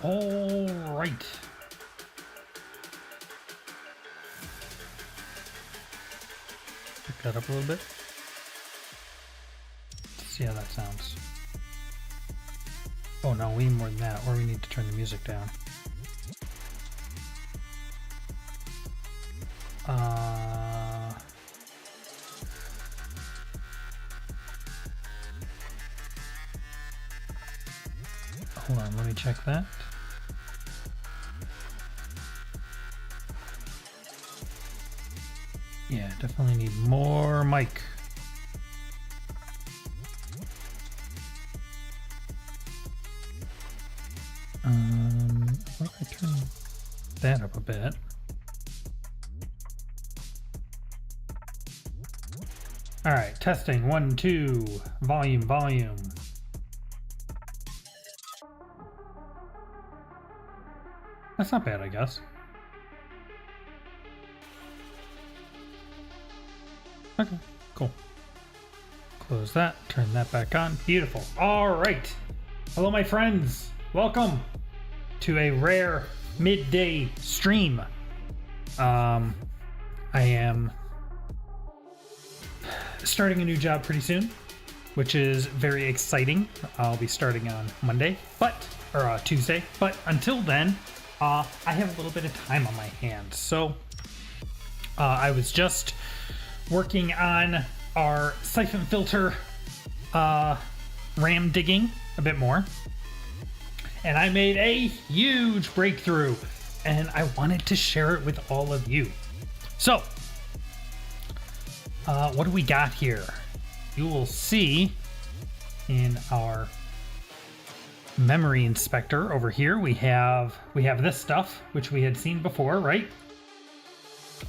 All right. Pick that up a little bit. Let's see how that sounds. Oh no, we need more than that, or we need to turn the music down. Hold on, let me check that. Yeah, definitely need more mic. What if I turn that up a bit? All right, testing 1, 2, volume. That's not bad, I guess. Okay, cool. Close that, turn that back on. Beautiful. All right. Hello, my friends. Welcome to a rare midday stream. I am starting a new job pretty soon, which is very exciting. I'll be starting on Monday, or Tuesday. But until then, I have a little bit of time on my hands. So I was just working on our siphon filter ram digging a bit more, and I made a huge breakthrough, and I wanted to share it with all of you. So what do we got here? You will see in our memory inspector over here, we have this stuff which we had seen before, right?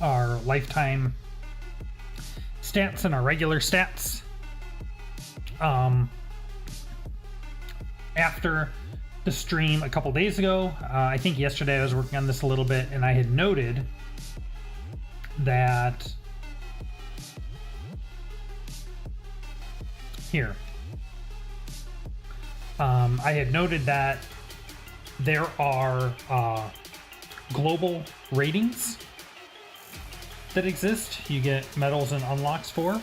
Our lifetime stats and our regular stats. After the stream a couple days ago, I think yesterday I was working on this a little bit, and I had noted that here. I had noted that there are global ratings that exist. You get medals and unlocks for,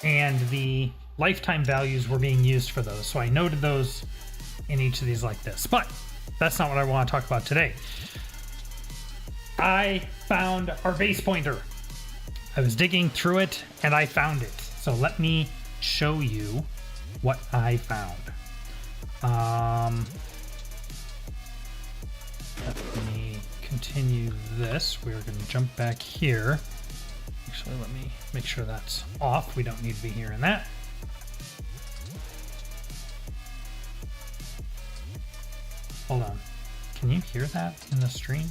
and the lifetime values were being used for those. So I noted those in each of these like this. But that's not what I want to talk about today. I found our base pointer. I was digging through it and I found it. So let me show you what I found. Let me continue this. We're going to jump back here. Actually, let me make sure that's off. We don't need to be hearing that. Hold on. Can you hear that in the stream?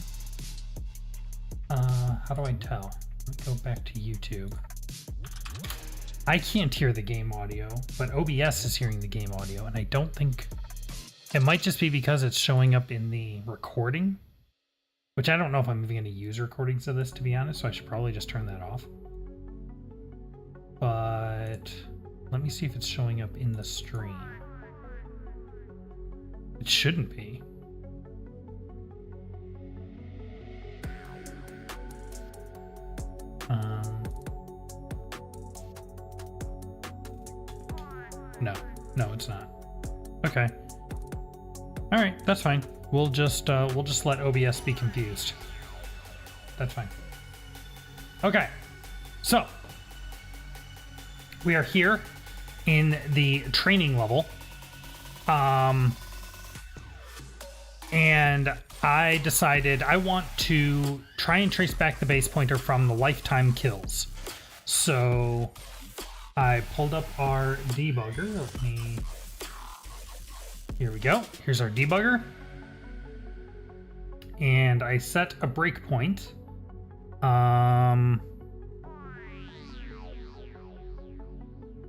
How do I tell? Let me go back to YouTube. I can't hear the game audio, but OBS is hearing the game audio, and I don't think... It might just be because it's showing up in the recording, which I don't know if I'm even going to use recordings of this, to be honest, so I should probably just turn that off. But let me see if it's showing up in the stream. It shouldn't be. No, it's not. Okay. All right, that's fine. We'll just let OBS be confused. That's fine. Okay. So we are here in the training level. And I decided I want to try and trace back the base pointer from the lifetime kills. So I pulled up our debugger. Here we go. Here's our debugger. And I set a breakpoint.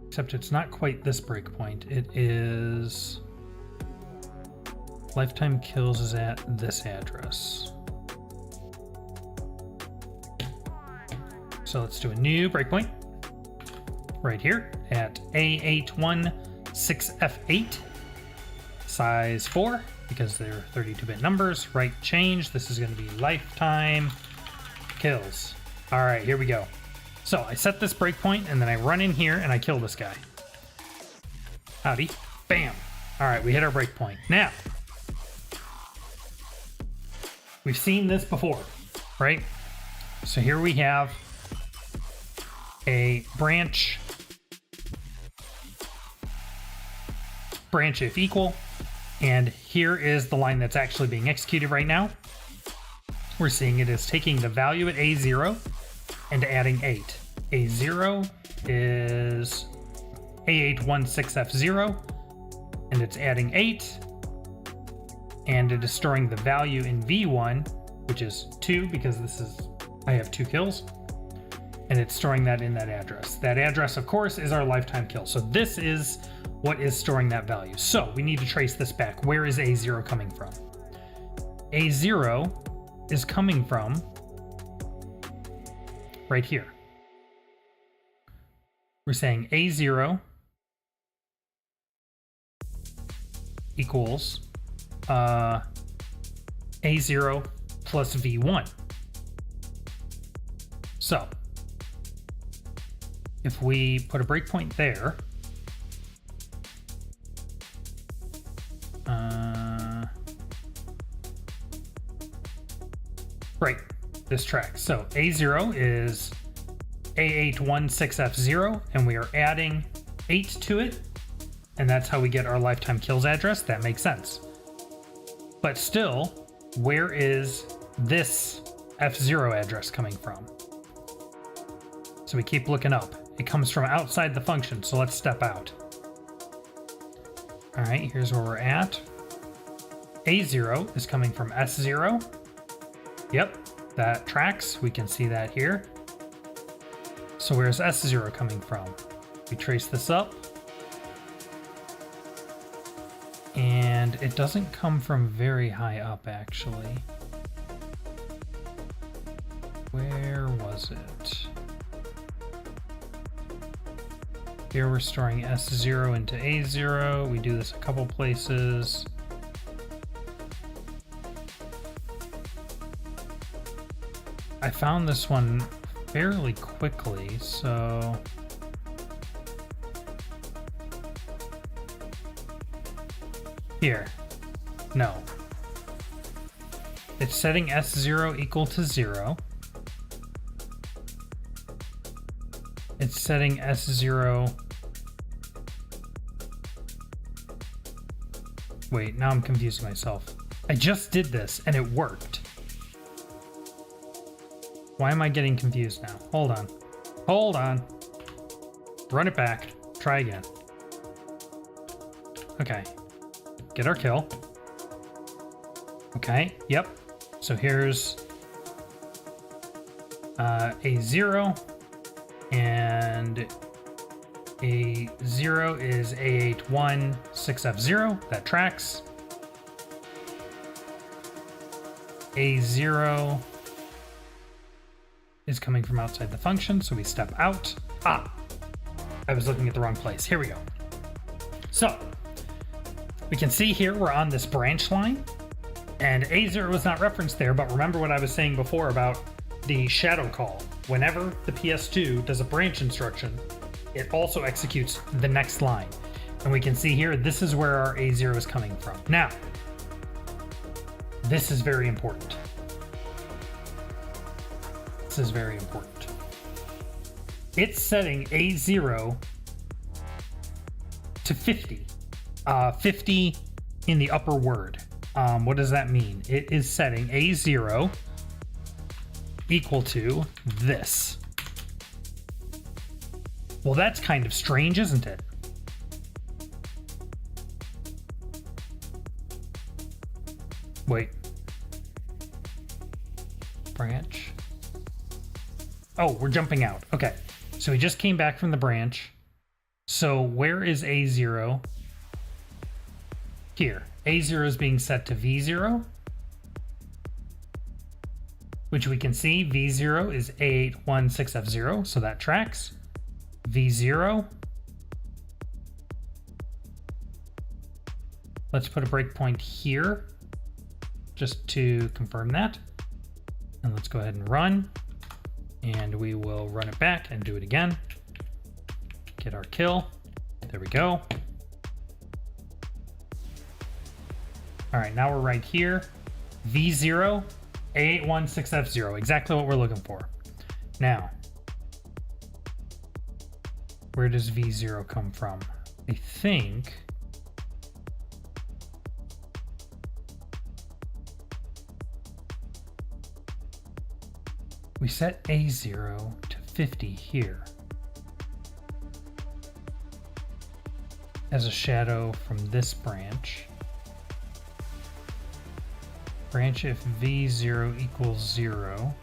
Except it's not quite this breakpoint. It is... Lifetime kills is at this address. So let's do a new breakpoint. Right here at A816F8. Size 4. because they're 32-bit numbers. Right change. This is going to be lifetime kills. All right, here we go. So I set this breakpoint and then I run in here and I kill this guy. Howdy. Bam. All right, we hit our breakpoint. Now, we've seen this before, right? So here we have a branch if equal, and here is the line that's actually being executed right now. We're seeing it is taking the value at A0 and adding 8. A0 is A816F0, and it's adding 8, and it is storing the value in V1, which is 2, because I have 2 kills, and it's storing that in that address. That address, of course, is our lifetime kill. So this is what is storing that value. So we need to trace this back. Where is A0 coming from? A0 is coming from right here. We're saying A0 equals A0 plus V1. So if we put a breakpoint there, right, this tracks. So A0 is A816F0, and we are adding 8 to it, and that's how we get our lifetime kills address. That makes sense. But still, where is this F0 address coming from? So we keep looking up. It comes from outside the function, so let's step out. All right, here's where we're at. A0 is coming from S0. Yep, that tracks. We can see that here. So where's S0 coming from? We trace this up. And it doesn't come from very high up, actually. Where was it? Here we're storing S0 into A0. We do this a couple places. I found this one fairly quickly, so here. No. It's setting S0 equal to 0. It's setting S0. Wait, now I'm confusing myself. I just did this and it worked. Why am I getting confused now? Hold on. Hold on. Run it back. Try again. Okay. Get our kill. Okay. Yep. So here's A0. And A0 is A816F0. That tracks. A0 is coming from outside the function, so we step out. Ah, I was looking at the wrong place. Here we go. So we can see here we're on this branch line, and A0 was not referenced there, but remember what I was saying before about the shadow call. Whenever the PS2 does a branch instruction, it also executes the next line. And we can see here, this is where our A0 is coming from. Now, this is very important. This is very important. It's setting A0 to 50. 50 in the upper word. What does that mean? It is setting A0 equal to this. Well, that's kind of strange, isn't it? Wait. Branch. Oh, we're jumping out. Okay. So we just came back from the branch. So where is A0? Here. A0 is being set to V0. Which we can see V0 is A816F0, so that tracks. V0 Let's put a breakpoint here just to confirm that. And let's go ahead and run. And we will run it back and do it again. Get our kill. There we go. All right, now we're right here. V0, A816F0, exactly what we're looking for. Now, where does V0 come from? I think we set A0 to 50 here as a shadow from this branch. Branch if V0 equals 0.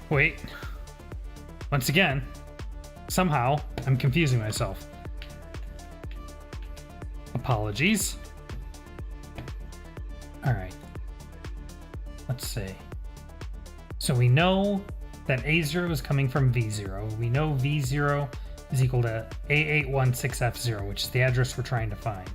Wait, once again, somehow I'm confusing myself. Apologies. All right, let's see. So we know that A0 is coming from V0. We know V0 is equal to A816F0, which is the address we're trying to find.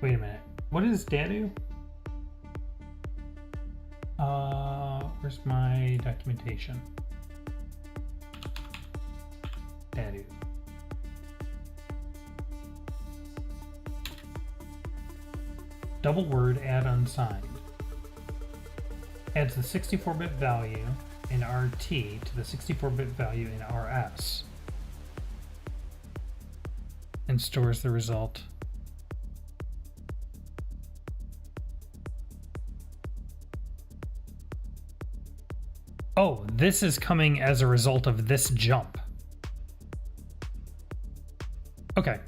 Wait a minute. What is Dadu? Where's my documentation? Dadu. Double word add unsigned. Adds the 64-bit value in RT to the 64-bit value in RS. And stores the result. Oh, this is coming as a result of this jump. Okay.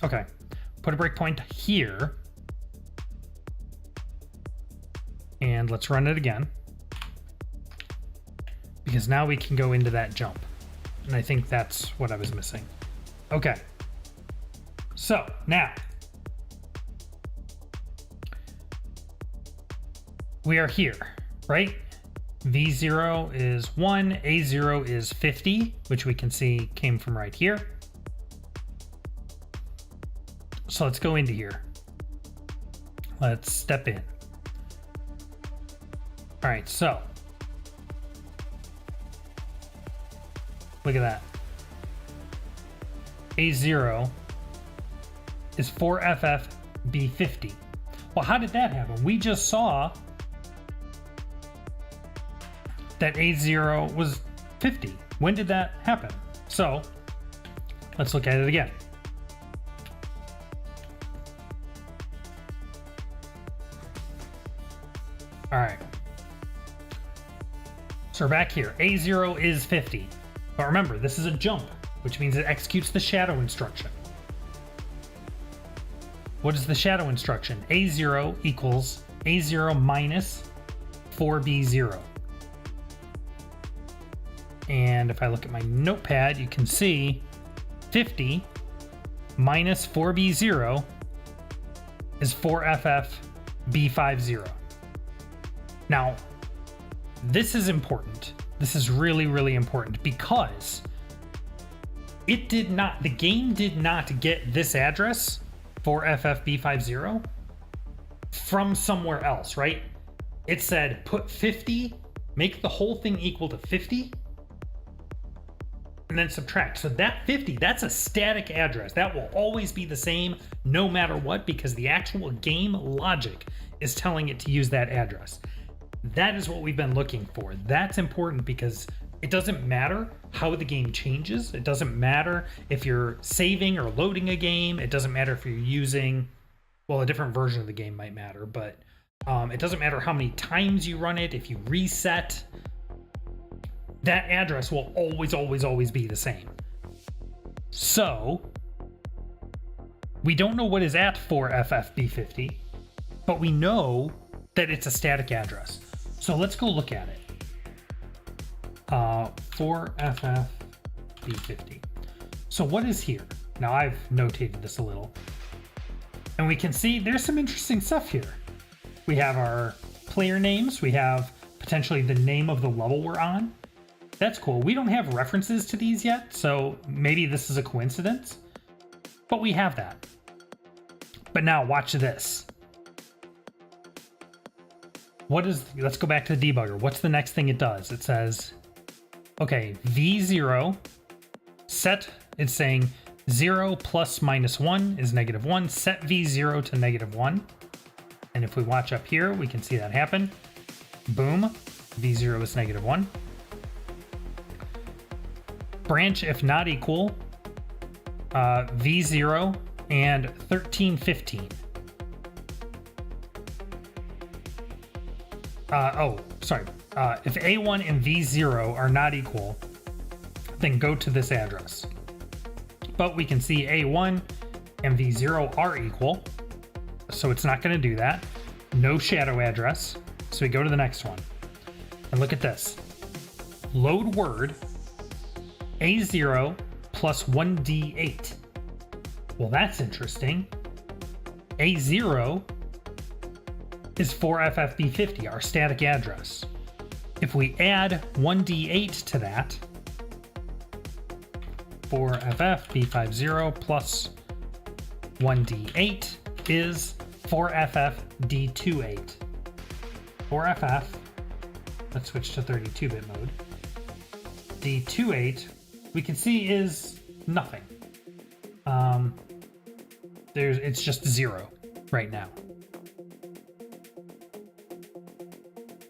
Okay. Put a breakpoint here. And let's run it again. Because now we can go into that jump. And I think that's what I was missing. Okay. So, now. We are here, right? V0 is 1, A0 is 50, which we can see came from right here. So let's go into here. Let's step in. All right, so look at that. A0 is 4FFB50. Well, how did that happen? We just saw that A0 was 50. When did that happen? So let's look at it again. All right. So we're back here. A0 is 50. But remember, this is a jump, which means it executes the shadow instruction. What is the shadow instruction? A0 equals A0 minus 4B0. And if I look at my notepad, you can see 50 minus 4B0 is 4FFB50. Now, this is important. This is really, really important because the game did not get this address, 4FFB50, from somewhere else, right? It said put 50, make the whole thing equal to 50, and then subtract. So that 50, that's a static address. That will always be the same no matter what, because the actual game logic is telling it to use that address. That is what we've been looking for. That's important because it doesn't matter how the game changes. It doesn't matter if you're saving or loading a game. It doesn't matter if you're using well, a different version of the game might matter, but it doesn't matter how many times you run it. If you reset, that address will always be the same. So we don't know what is at 4FFB50, but we know that it's a static address. So let's go look at it. 4FFB50. So what is here? Now I've notated this a little. And we can see there's some interesting stuff here. We have our player names. We have potentially the name of the level we're on. That's cool. We don't have references to these yet, so maybe this is a coincidence. But we have that. But now watch this. Let's go back to the debugger. What's the next thing it does? It says, okay, V0 set, it's saying 0 plus minus 1 is -1. Set V0 to -1. And if we watch up here, we can see that happen. Boom. V0 is -1. Branch if not equal, V0 and 1315. If A1 and V0 are not equal, then go to this address. But we can see A1 and V0 are equal, so it's not going to do that. No shadow address, so we go to the next one. And look at this. Load word A0 plus 1D8. Well, that's interesting. A0 is 4FFB50, our static address. If we add 1D8 to that, 4FFB50 plus 1D8 is 4FFD28. 4FF, let's switch to 32-bit mode. D28, we can see is nothing. It's just 0 right now.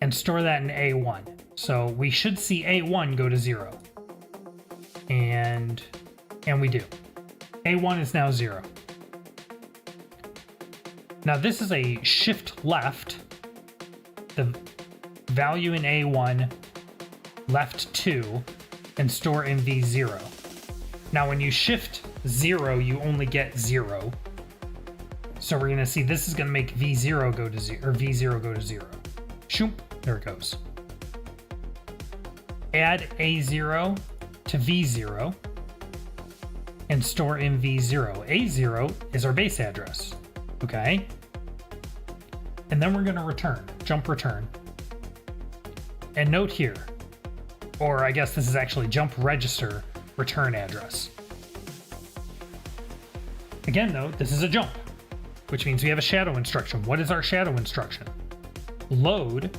And store that in A1. So we should see A1 go to 0. And we do. A1 is now 0. Now this is a shift left. The value in A1 left 2 and store in V0. Now when you shift 0, you only get 0. So we're going to see this is going to make V0 go to 0, or V0 go to 0. Shoop, there it goes. Add A0 to V0 and store in V0. A0 is our base address, okay? And then we're going to return, jump return. And note here, or I guess this is actually jump register return address. Again though, this is a jump, which means we have a shadow instruction. What is our shadow instruction? Load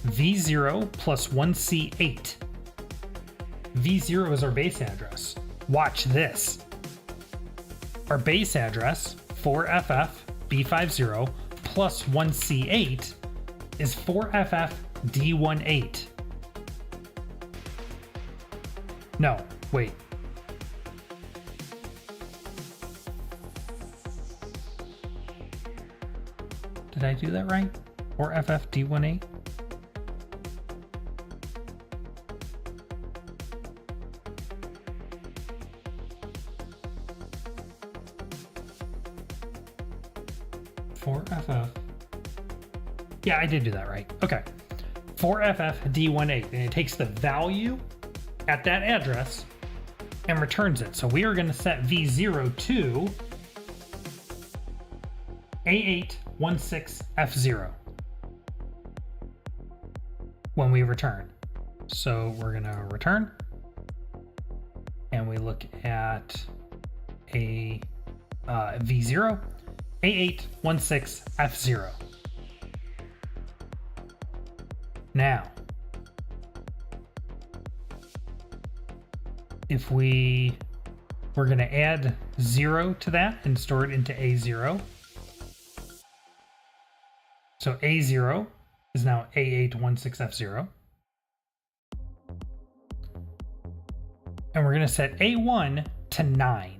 V0 plus 1C8. V0 is our base address. Watch this. Our base address, 4FFB50 plus 1C8 is 4FFD18. No, wait. Did I do that right? 4FFD18? Yeah, I did do that right. Okay. 4FFD18, and it takes the value at that address and returns it. So we are going to set V0 to A816F0 when we return. So we're going to return and we look at a V0, A816F0. Now, if we're going to add 0 to that and store it into A0. So A0 is now A816F0. And we're going to set A1 to 9.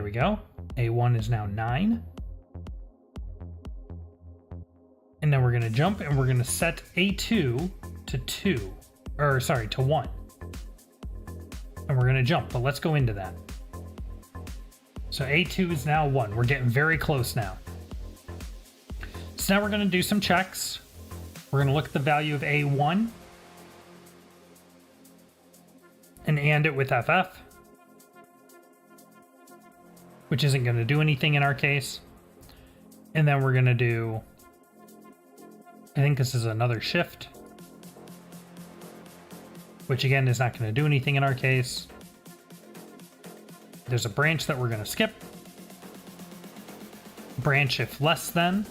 we go. A1 is now 9. And then we're going to jump and we're going to set A2 to 1. And we're going to jump, but let's go into that. So A2 is now 1. We're getting very close now. So now we're going to do some checks. We're going to look at the value of A1 and it with FF, which isn't going to do anything in our case. And then we're going to do, I think this is another shift, which again is not going to do anything in our case. There's a branch that we're going to skip. Branch if less than.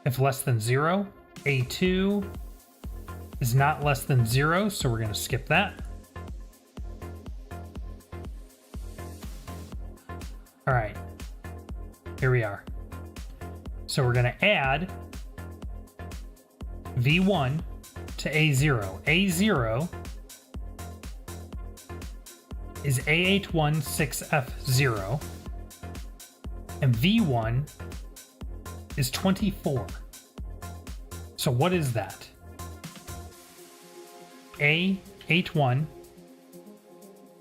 If less than 0. A2 is not less than 0, so we're going to skip that. All right. Here we are. So we're going to add V1 to A0. A0 is A816F0, and V1 is 24. So what is that? A81,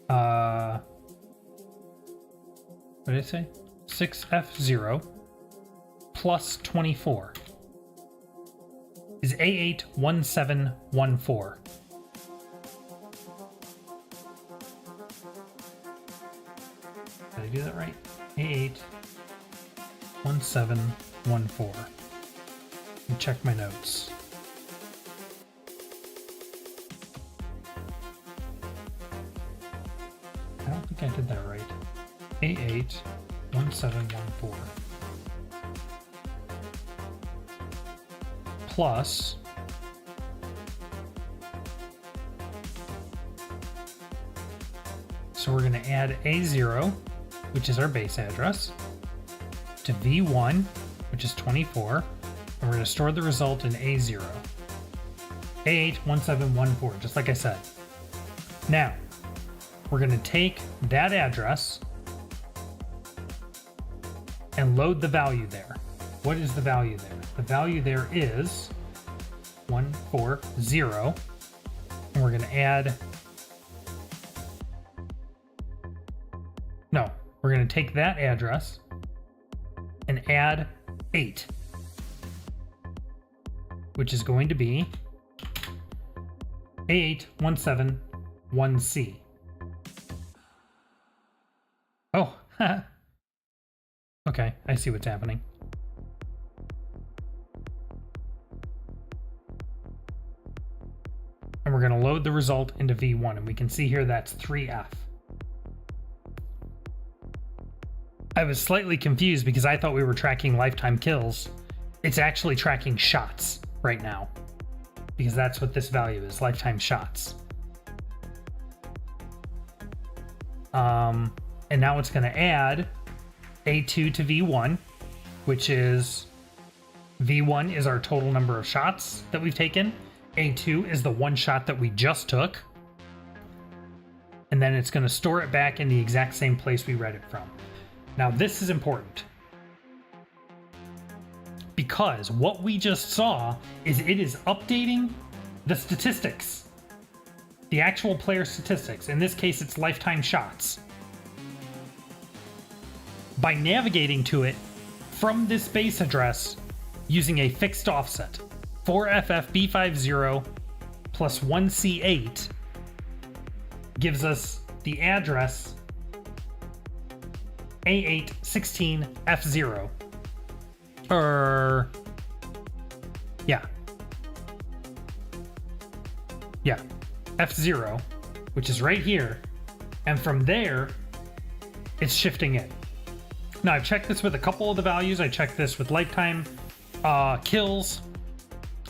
what did I say? 6F0 plus 24 is A81714. Did I do that right? A81714. Let me check my notes. I don't think I did that right. A81714 plus so we're going to add A0, which is our base address, to V1, which is 24, and we're going to store the result in A0. A81714, just like I said. Now, we're going to take that address and load the value there. What is the value there? The value there is 140, and we're going to add, no, we're going to take that address and add 8, which is going to be A8171C. Oh, okay, I see what's happening. And we're going to load the result into V1, and we can see here that's 3F. I was slightly confused because I thought we were tracking lifetime kills. It's actually tracking shots right now, because that's what this value is, lifetime shots. And now it's going to add A2 to V1, which is V1 is our total number of shots that we've taken. A2 is the one shot that we just took. And then it's going to store it back in the exact same place we read it from. Now this is important, because what we just saw is it is updating the statistics, the actual player statistics. In this case, it's lifetime shots, by navigating to it from this base address using a fixed offset. 4FFB50 plus 1C8 gives us the address A816F0. Yeah, F0, which is right here. And from there, it's shifting in. Now, I've checked this with a couple of the values. I checked this with lifetime kills.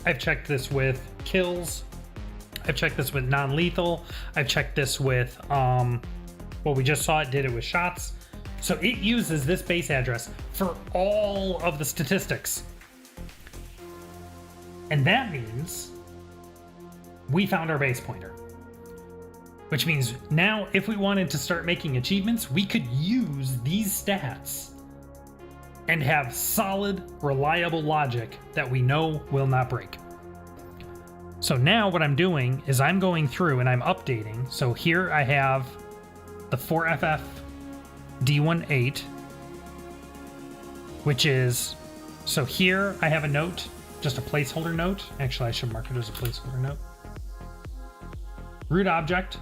I've checked this with kills. I've checked this with non-lethal. I've checked this with, well, we just saw it did it with shots. So it uses this base address for all of the statistics. And that means we found our base pointer. which means now if we wanted to start making achievements, we could use these stats and have solid, reliable logic that we know will not break. So now what I'm doing is I'm going through and I'm updating. So here I have the 4FF D18, which is, so here I have a note, just a placeholder note. Actually, I should mark it as a placeholder note. Root object.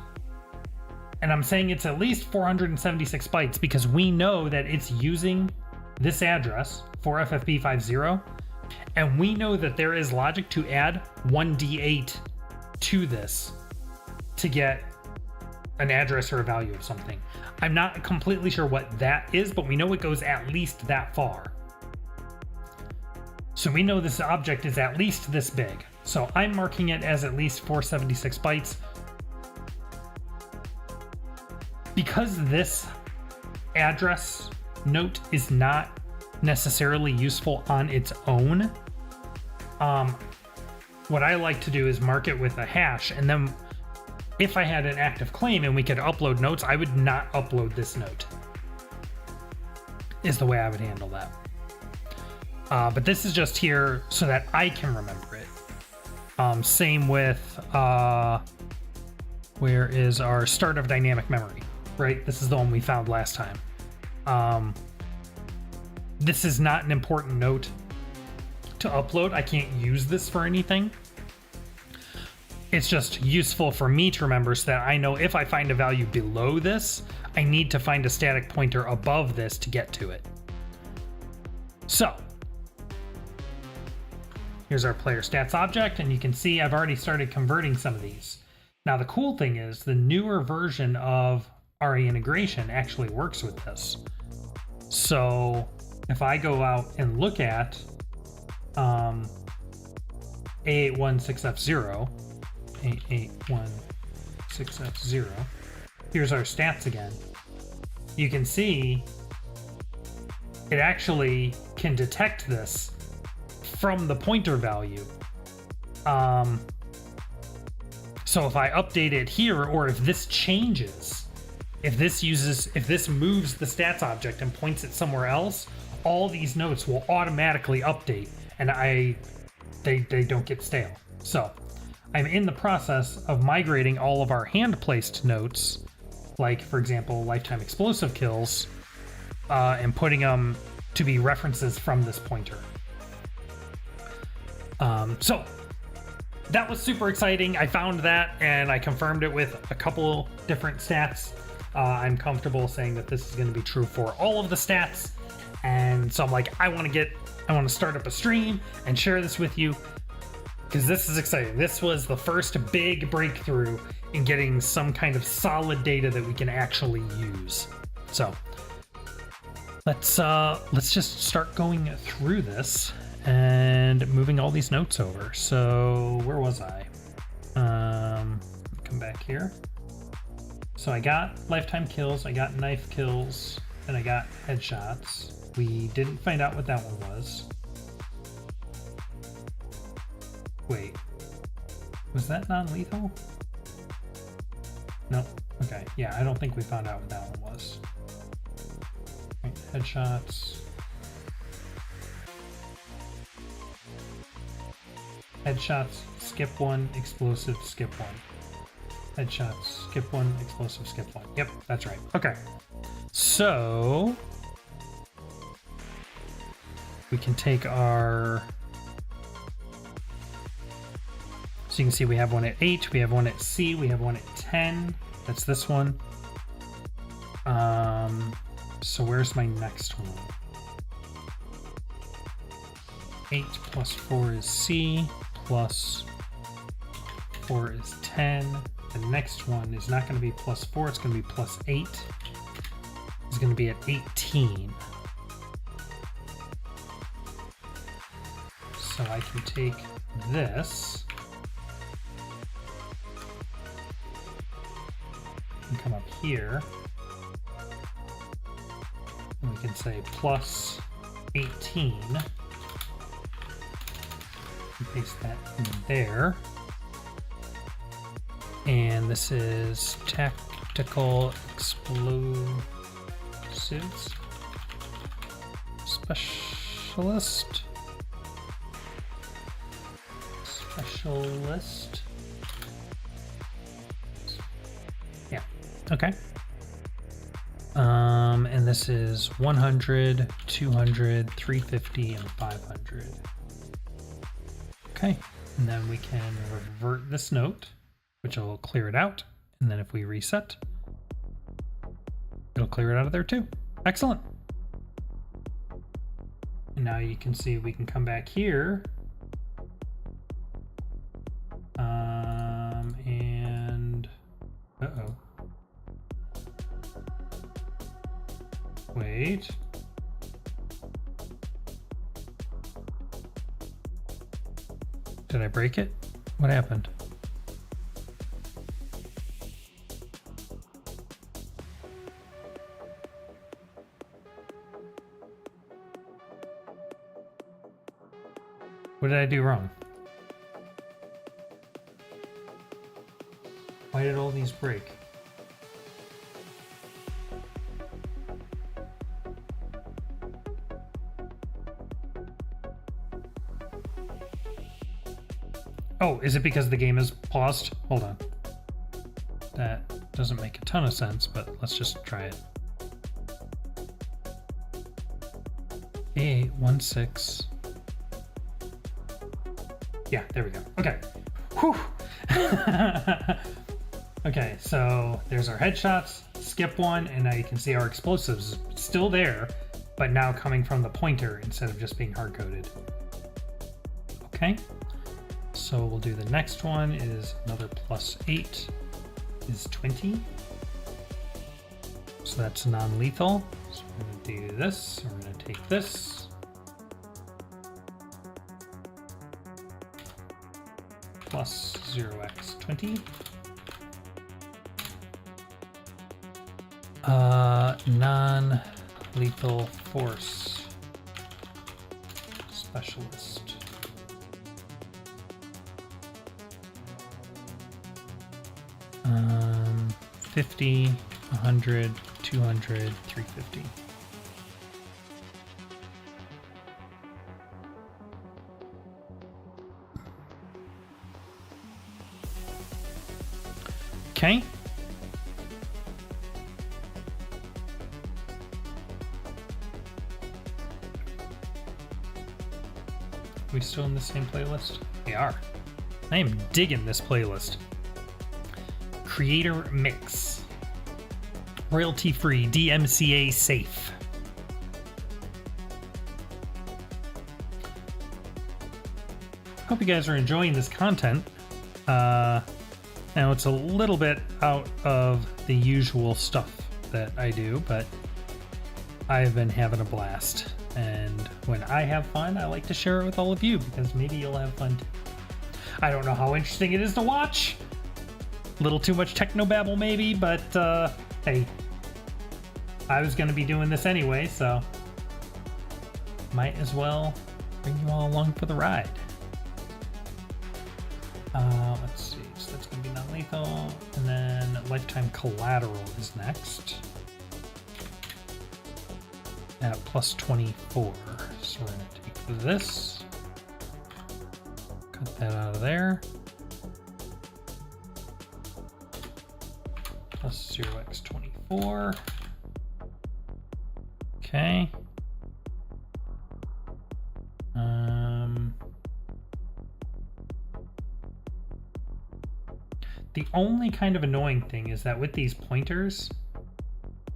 And I'm saying it's at least 476 bytes because we know that it's using this address, 4FFB50, and we know that there is logic to add 1D8 to this to get an address or a value of something. I'm not completely sure what that is, but we know it goes at least that far. So we know this object is at least this big. So I'm marking it as at least 476 bytes. Because this address note is not necessarily useful on its own, what I like to do is mark it with a hash, and then if I had an active claim and we could upload notes, I would not upload this note, is the way I would handle that. But this is just here so that I can remember it. Same with, where is our start of dynamic memory, right? This is the one we found last time. This is not an important note to upload. I can't use this for anything. It's just useful for me to remember so that I know if I find a value below this, I need to find a static pointer above this to get to it. So here's our player stats object, and you can see I've already started converting some of these. Now the cool thing is the newer version of RE integration actually works with this. So if I go out and look at A816F0, A816F0, here's our stats again. You can see it actually can detect this from the pointer value. So if I update it here, or if this changes, if this moves the stats object and points it somewhere else, all these notes will automatically update, and they don't get stale. So I'm in the process of migrating all of our hand-placed notes, like for example lifetime explosive kills, and putting them to be references from this pointer. So that was super exciting. I found that and I confirmed it with a couple different stats. I'm comfortable saying that this is going to be true for all of the stats. And so I'm like, I want to start up a stream and share this with you because this is exciting. This was the first big breakthrough in getting some kind of solid data that we can actually use. So let's just start going through this and moving all these notes over. So where was I? Come back here. So I got lifetime kills, I got knife kills, and I got headshots. We didn't find out what that one was. Wait, was that non-lethal? No. Okay, yeah, I don't think we found out what that one was. Right, headshots. Headshots, skip one, explosive, skip one. Headshots, skip one, explosive, skip one. Yep, that's right. Okay. So we can take our, so you can see we have one at 8, we have one at C, we have one at 10. That's this one. So where's my next one? 8 plus 4 is C, plus 4 is 10. The next one is not going to be plus 4, it's going to be plus 8. It's going to be at 18. So I can take this and come up here, and we can say plus 18, and paste that in there. And this is tactical explosives specialist. Yeah, okay. And this is 100, 200, 350, and 500. Okay, and then we can revert this note, which will clear it out. And then if we reset, it'll clear it out of there too. Excellent. And now you can see we can come back here. And uh-oh. Wait. Did I break it? What happened? What did I do wrong? Why did all these break? Oh, is it because the game is paused? Hold on. That doesn't make a ton of sense, but let's just try it. 8816. Yeah, there we go. Okay. Whew. Okay, so there's our headshots. Skip one, and now you can see our explosives still there, but now coming from the pointer instead of just being hard-coded. Okay. So we'll do the next one is another +8 is 20. So that's non-lethal. So we're going to do this. We're going to take this. Plus 0x20. Non-lethal force specialist. 50, 100, 200, 350. Okay. We still in the same playlist? We are. I am digging this playlist. Creator mix. Royalty free, DMCA safe. Hope you guys are enjoying this content. Now it's a little bit out of the usual stuff that I do, but I've been having a blast. And when I have fun, I like to share it with all of you because maybe you'll have fun too. I don't know how interesting it is to watch. A little too much technobabble maybe, but hey, I was going to be doing this anyway, so might as well bring you all along for the ride. Let's see, so that's going to be non-lethal, and then lifetime collateral is next at +24. So we're going to take this, cut that out of there. Plus 0x24. Okay. The only kind of annoying thing is that with these pointers,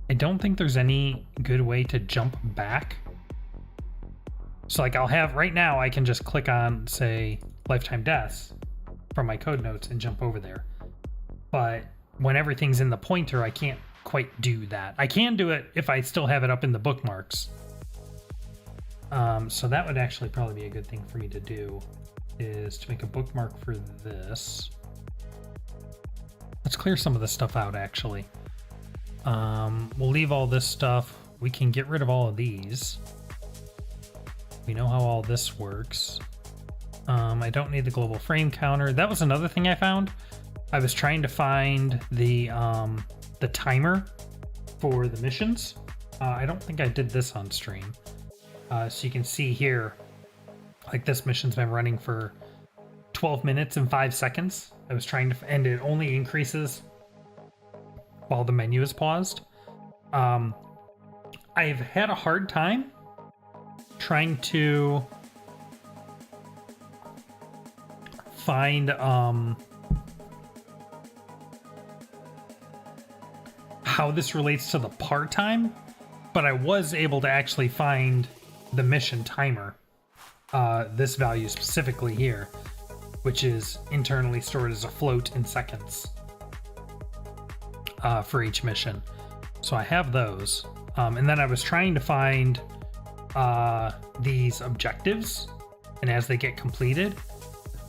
I don't think there's any good way to jump back. So like I'll have right now, I can just click on, say, lifetime deaths from my code notes and jump over there. But when everything's in the pointer, I can't quite do that. I can do it if I still have it up in the bookmarks. So that would actually probably be a good thing for me to do, is to make a bookmark for this. Let's clear some of this stuff out, actually. We'll leave all this stuff. We can get rid of all of these. We know how all this works. I don't need the global frame counter. That was another thing I found. I was trying to find the timer for the missions. I don't think I did this on stream. So you can see here, like this mission's been running for 12 minutes and 5 seconds. I was trying to, and it only increases while the menu is paused. I've had a hard time trying to find how this relates to the part time, but I was able to actually find the mission timer, this value specifically here, which is internally stored as a float in seconds for each mission. So I have those. And then I was trying to find these objectives, and as they get completed,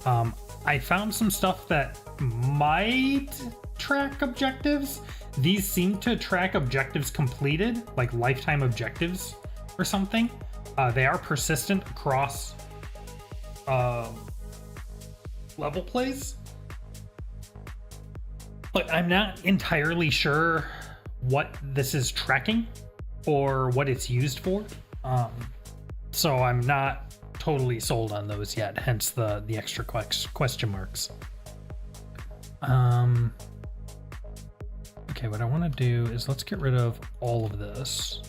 I found some stuff that might track objectives. These seem to track objectives completed, like lifetime objectives or something. They are persistent across level plays, but I'm not entirely sure what this is tracking or what it's used for. So I'm not totally sold on those yet, hence the extra question marks. Okay, what I want to do is let's get rid of all of this.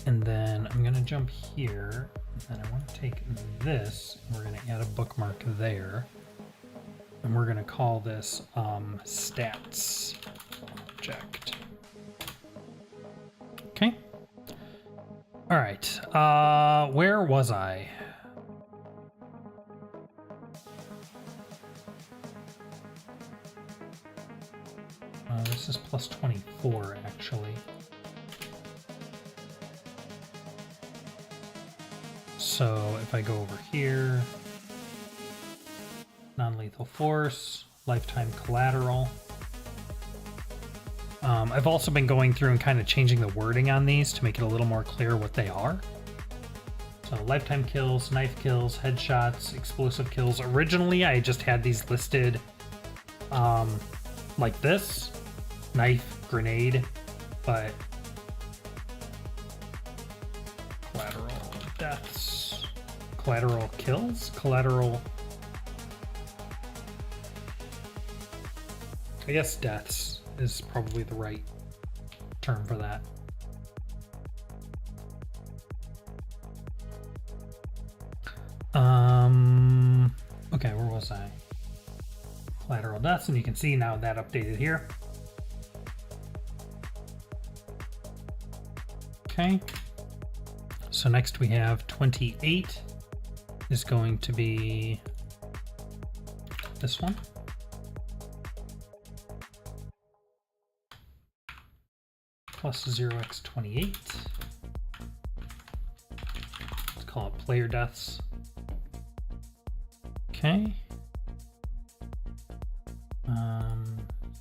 And then I'm going to jump here, and I want to take this, and we're going to add a bookmark there. And we're going to call this stats object. Okay. All right. Where was I? This is plus 24, actually. So if I go over here, non-lethal force, lifetime collateral. I've also been going through and kind of changing the wording on these to make it a little more clear what they are. So lifetime kills, knife kills, headshots, explosive kills. Originally, I just had these listed like this, knife, grenade, but collateral deaths, collateral kills, collateral, I guess deaths is probably the right term for that. Okay, where was I? Collateral deaths, and you can see now that updated here. Okay, so next we have 28 is going to be this one. Plus 0x28. Let's call it player deaths. Okay.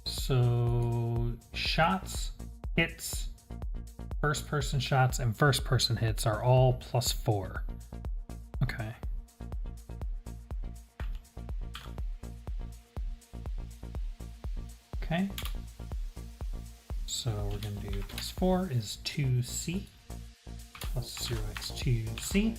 So shots, hits, first person shots, and first person hits are all plus 4. Okay. Okay. So we're going to do plus 4 is 2c, plus 0x2c.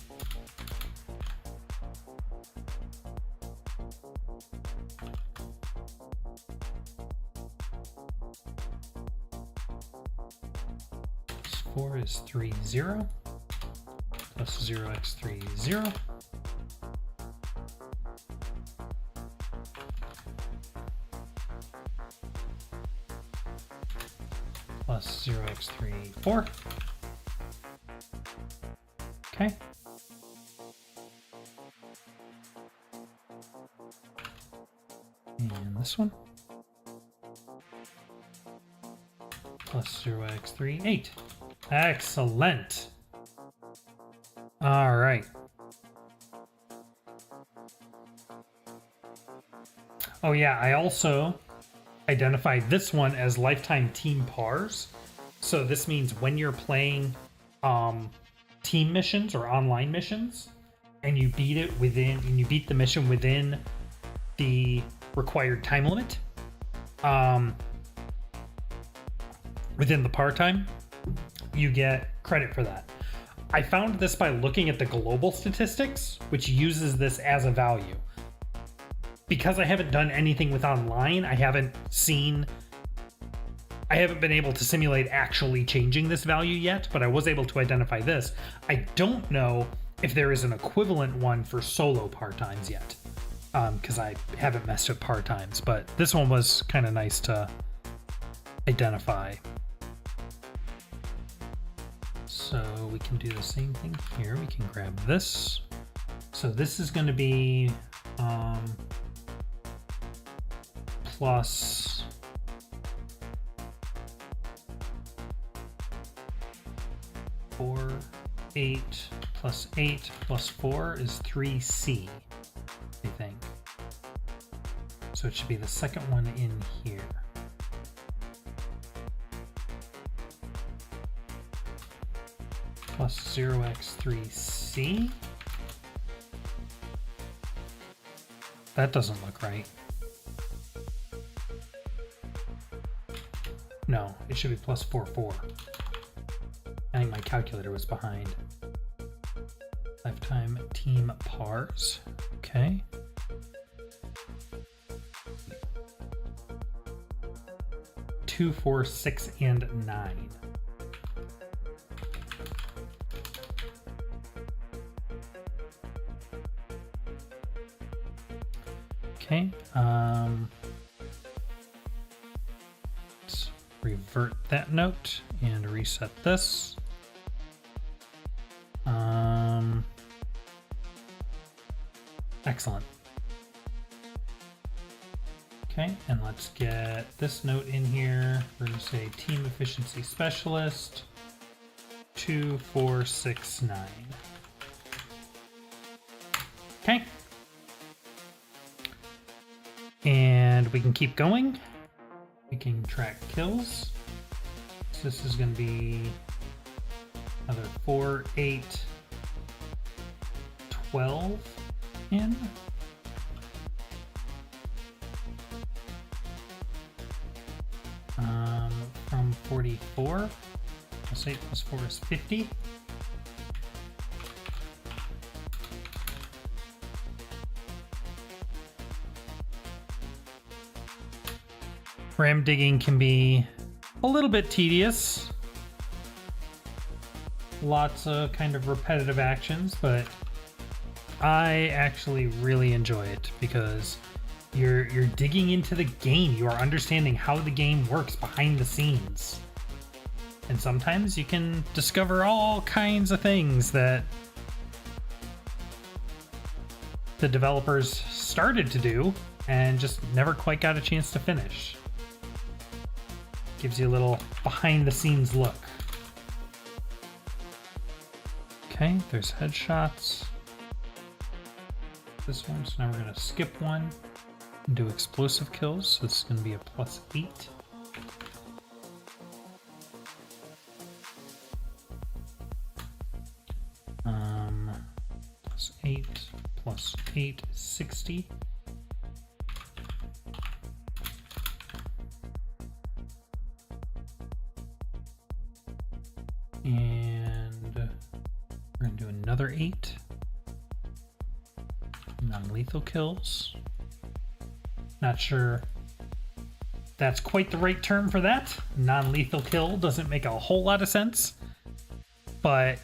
Plus 4 is 3, 0, plus 0x3, 0. Plus 0x3, 4. Okay. And this one. Plus 0x3, 8. Excellent. All right. Oh yeah, I also identified this one as lifetime team pars. So this means when you're playing team missions or online missions, and you beat it within, and you beat the mission within the required time limit within the par time, you get credit for that. I found this by looking at the global statistics, which uses this as a value. Because I haven't done anything with online, I haven't been able to simulate actually changing this value yet, but I was able to identify this. I don't know if there is an equivalent one for solo par times yet, because I haven't messed with par times, but this one was kind of nice to identify. So we can do the same thing here. We can grab this. So this is going to be plus 4, 8 plus 8 plus 4 is 3C, I think. So it should be the second one in here. Plus 0x3c. That doesn't look right. No, it should be plus 4. I think my calculator was behind. Lifetime team pars. Okay. Two, 4, 6, and 9. Okay, let's revert that note and reset this. Excellent. Okay, and let's get this note in here. We're going to say team efficiency specialist 2, 4, 6, 9. Okay. And we can keep going. We can track kills. So this is going to be another 4, 8, 12 in. From 44. Plus 8 plus 4 is 50. Ram digging can be a little bit tedious. Lots of kind of repetitive actions, but I actually really enjoy it because you're digging into the game. You are understanding how the game works behind the scenes. And sometimes you can discover all kinds of things that the developers started to do and just never quite got a chance to finish. Gives you a little behind the scenes look. Okay, there's headshots. This one, so now we're gonna skip one and do explosive kills. So this is gonna be a plus 8. Plus 8 plus 8 is 60. And we're going to do another 8 non-lethal kills. Not sure that's quite the right term for that. Non-lethal kill doesn't make a whole lot of sense, but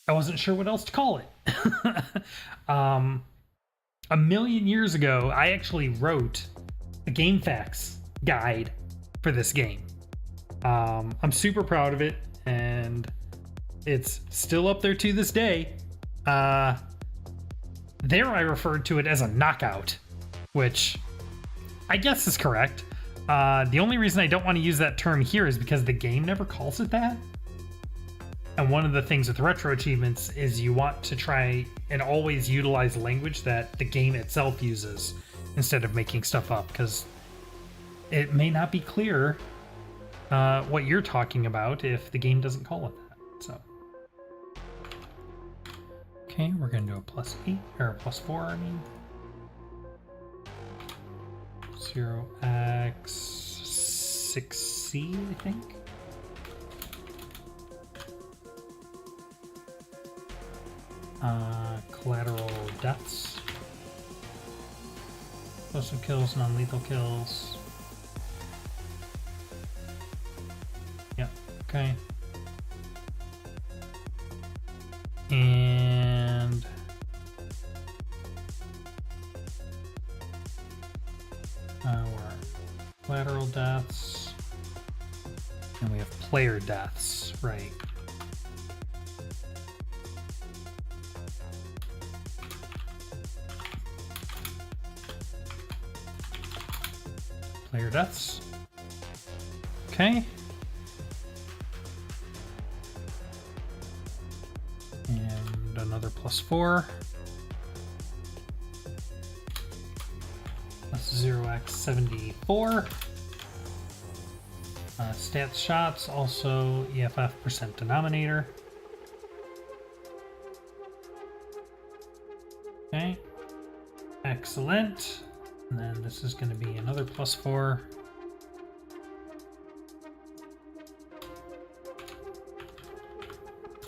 I wasn't sure what else to call it. A million years ago, I actually wrote a game facts guide for this game. I'm super proud of it, and it's still up there to this day. There I referred to it as a knockout, which I guess is correct. The only reason I don't want to use that term here is because the game never calls it that. And one of the things with retro achievements is you want to try and always utilize language that the game itself uses instead of making stuff up, because it may not be clear what you're talking about if the game doesn't call it that. So, okay, we're going to do a plus 8 or a plus 4, I mean. 0x6C, I think. Collateral deaths. Explosive kills, non-lethal kills. Yep, okay. And we're collateral deaths. And we have player deaths, right. Player deaths. Okay. And another +4. That's 0x74. Stats shots, also EFF percent denominator. Okay. Excellent. And then this is going to be another +4.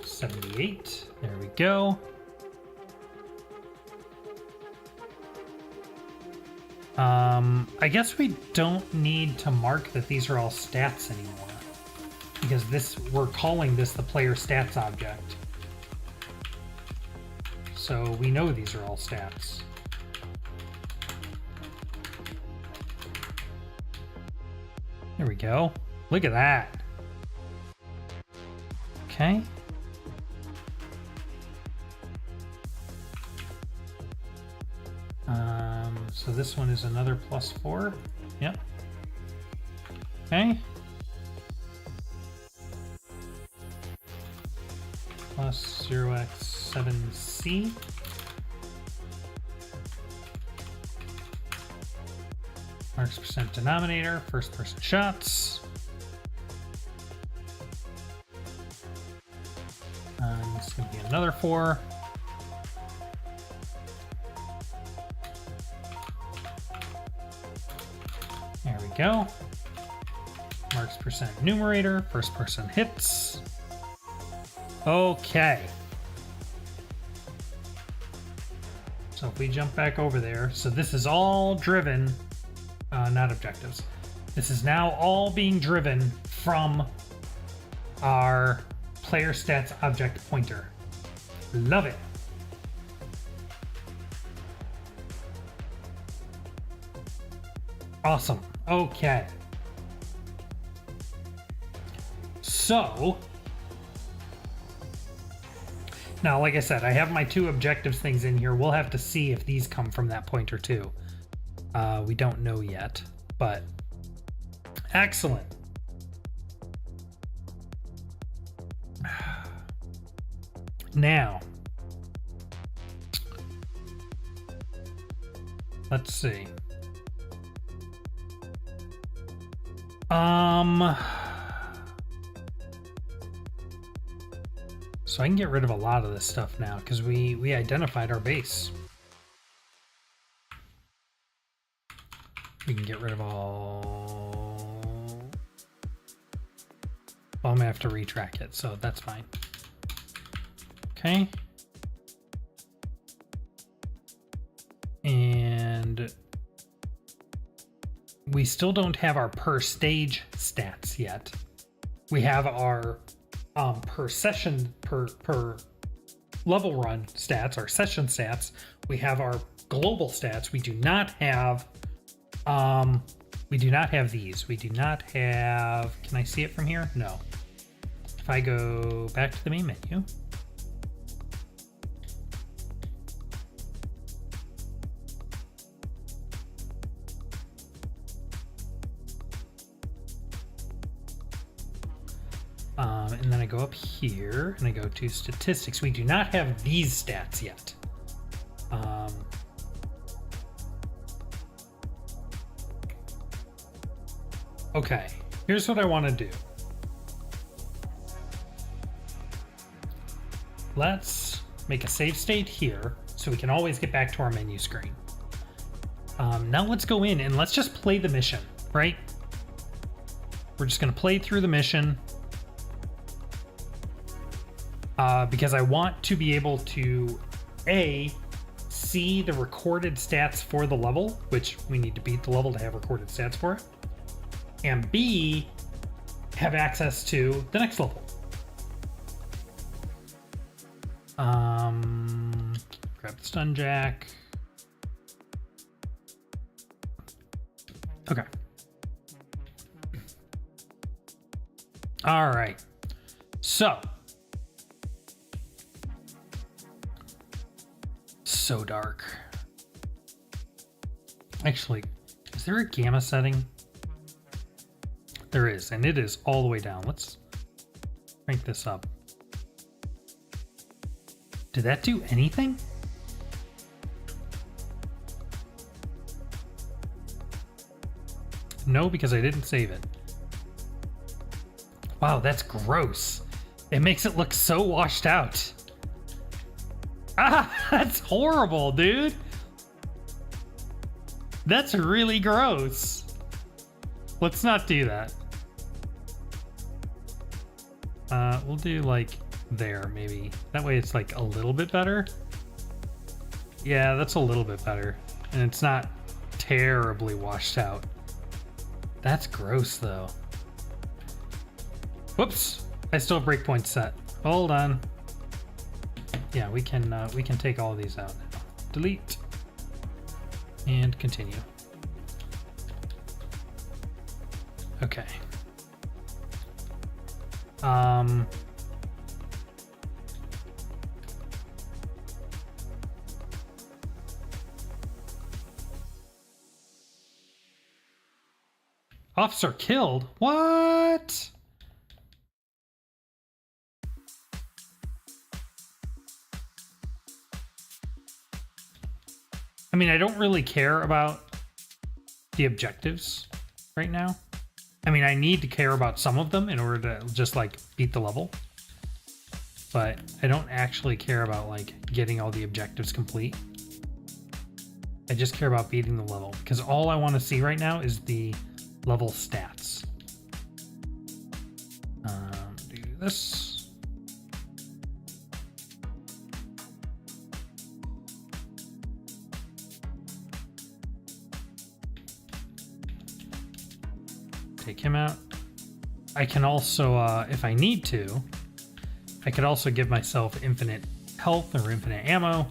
$78. There we go. I guess we don't need to mark that these are all stats anymore, because we're calling this the player stats object. So we know these are all stats. There we go. Look at that. Okay. So this one is another +4. Yep. Okay. Plus 0x7C. Marks percent denominator, first person shots. This is going to be another 4. There we go. Marks percent numerator, first person hits. Okay. So if we jump back over there, so this is all driven, not objectives. This is now all being driven from our player stats object pointer. Love it. Awesome. Okay. So now, like I said, I have my 2 objectives things in here. We'll have to see if these come from that pointer too. We don't know yet, but excellent. Now, let's see. So I can get rid of a lot of this stuff now because we identified our base. We can get rid of all. Well, I'm gonna have to retrack it, so that's fine. Okay. And we still don't have our per stage stats yet. We have our per session, per level run stats, our session stats. We have our global stats. We do not have these. We do not have, can I see it from here? No. If I go back to the main menu, and then I go up here and I go to statistics. We do not have these stats yet. Okay, here's what I want to do. Let's make a save state here so we can always get back to our menu screen. Now let's go in and let's just play the mission, right? We're just going to play through the mission. Because I want to be able to, A, see the recorded stats for the level, which we need to beat the level to have recorded stats for it. And B, have access to the next level. Grab the stun jack. Okay. All right. So dark. Actually, is there a gamma setting? There is, and it is all the way down. Let's crank this up. Did that do anything? No, because I didn't save it. Wow, that's gross. It makes it look so washed out. Ah, that's horrible, dude. That's really gross. Let's not do that. We'll do like there, maybe. That way it's like a little bit better. Yeah, that's a little bit better. And it's not terribly washed out. That's gross though. Whoops, I still have breakpoints set. Hold on. Yeah, we can take all of these out now. Delete and continue. Okay. Officer killed? What? I mean, I don't really care about the objectives right now. I mean, I need to care about some of them in order to just like beat the level. But I don't actually care about like getting all the objectives complete. I just care about beating the level because all I want to see right now is the level stats. Do this. Take him out. I can also, if I need to, I could also give myself infinite health or infinite ammo.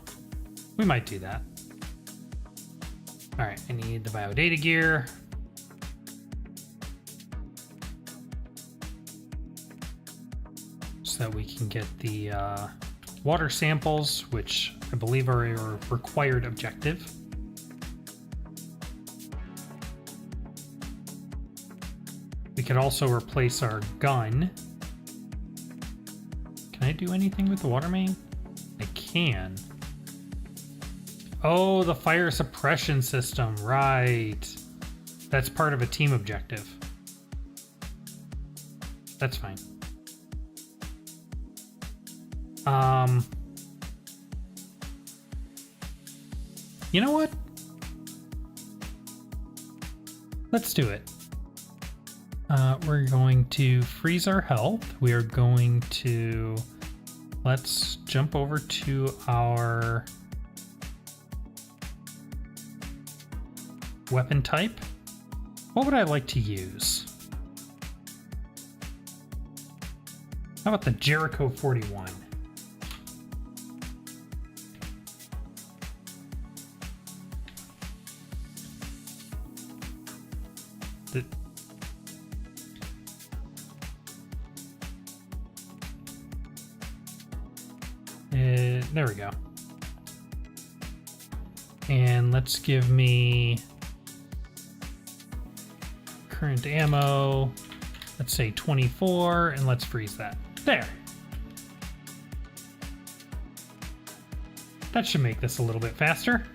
We might do that. All right, I need the biodata gear. So that we can get the water samples, which I believe are a required objective. We could also replace our gun. Can I do anything with the water main? I can. Oh, the fire suppression system, right. That's part of a team objective. That's fine. You know what? Let's do it. We're going to freeze our health. We are going to, let's jump over to our weapon type. What would I like to use? How about the Jericho 41? There we go. And let's give me current ammo. Let's say 24, and let's freeze that. There. That should make this a little bit faster.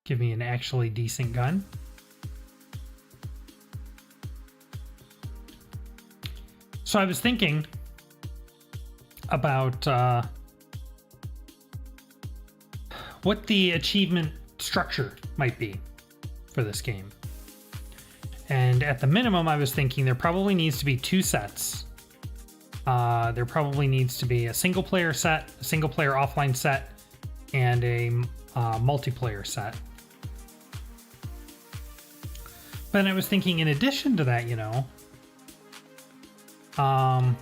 Give me an actually decent gun. So I was thinking, about what the achievement structure might be for this game. And at the minimum, I was thinking there probably needs to be 2 sets. There probably needs to be a single player set, a single player offline set, and a multiplayer set. But then I was thinking, in addition to that, you know, let's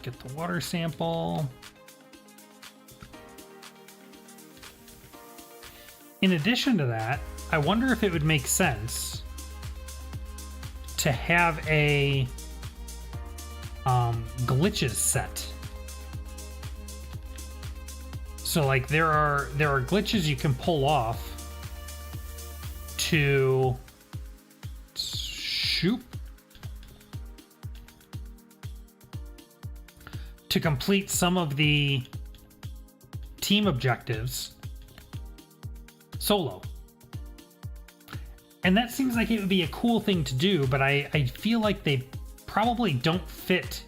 get the water sample. In addition to that, I wonder if it would make sense to have a glitches set. So like there are glitches you can pull off to complete some of the team objectives solo. And that seems like it would be a cool thing to do, but I feel like they probably don't fit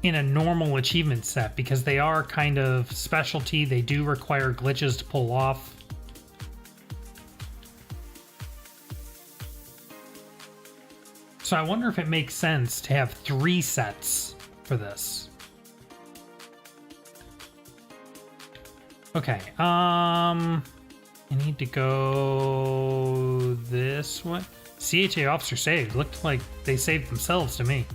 in a normal achievement set because they are kind of specialty. They do require glitches to pull off. So I wonder if it makes sense to have 3 sets for this. Okay, I need to go this way. CHA officer saved. Looked like they saved themselves to me.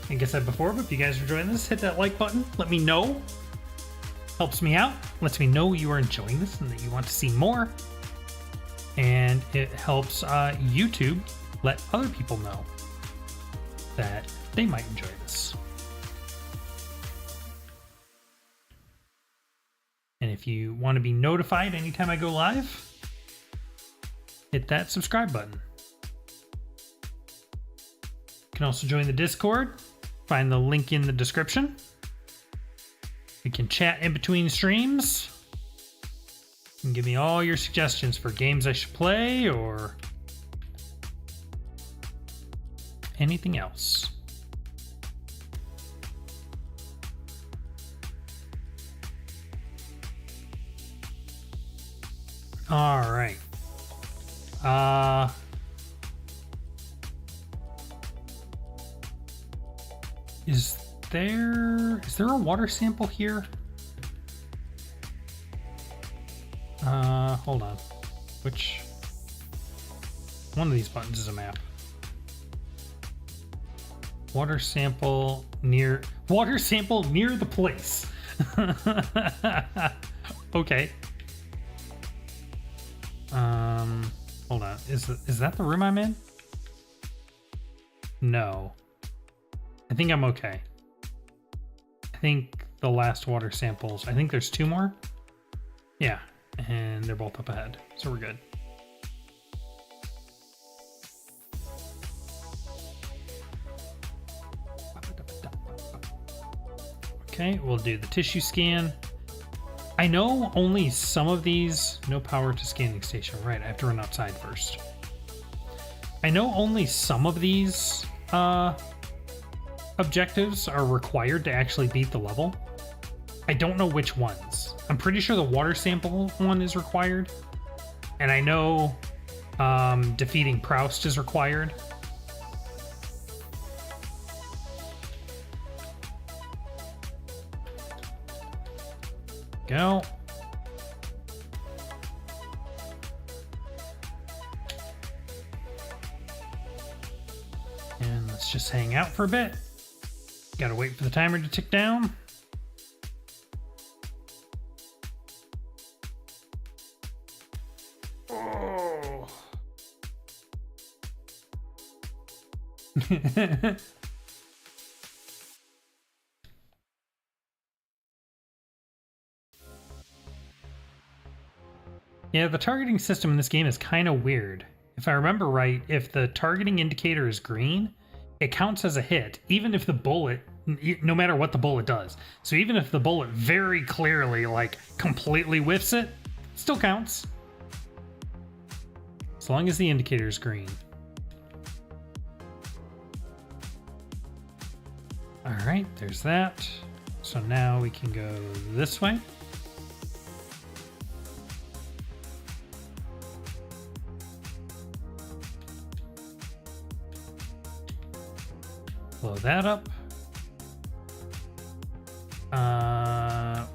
Like I said before, but if you guys are enjoying this, hit that like button. Let me know. Helps me out. Lets me know you are enjoying this and that you want to see more. And it helps YouTube let other people know that they might enjoy this. And if you want to be notified anytime I go live, hit that subscribe button. You can also join the Discord. Find the link in the description. We can chat in between streams. And give me all your suggestions for games I should play or anything else. All right. Is there a water sample here? Hold on. Which one of these buttons is a map? Water sample near the place. Okay. Hold on. Is that the room I'm in? No. I think I'm okay. I think the last water samples, I think there's 2 more. Yeah, and they're both up ahead, so we're good. Okay, we'll do the tissue scan. I know only some of these, no power to scanning station. Right, I have to run outside first. I know only some of these objectives are required to actually beat the level. I don't know which ones. I'm pretty sure the water sample one is required. And I know defeating Proust is required. Go. And let's just hang out for a bit. Gotta wait for the timer to tick down. Oh. Yeah, the targeting system in this game is kind of weird. If I remember right, if the targeting indicator is green, it counts as a hit, even if the bullet no matter what the bullet does. So even if the bullet very clearly, like, completely whiffs it, still counts. As long as the indicator's green. All right, there's that. So now we can go this way. Blow that up.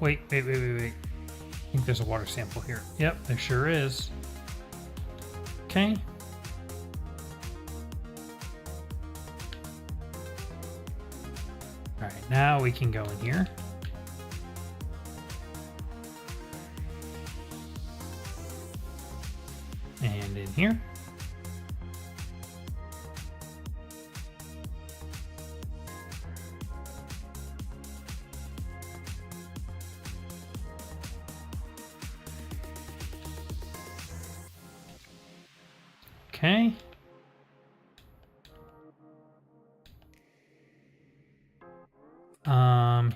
Wait. I think there's a water sample here. Yep, there sure is. Okay. All right, now we can go in here. And in here. Okay.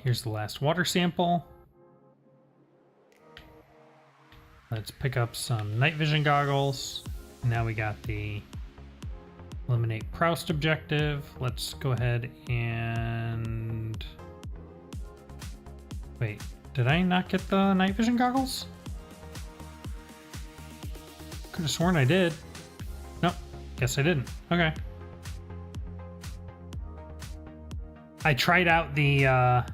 Here's the last water sample. Let's pick up some night vision goggles. Now we got the eliminate Proust objective. Let's go ahead and... Wait, did I not get the night vision goggles? Could have sworn I did. Nope, guess I didn't. Okay. I tried out the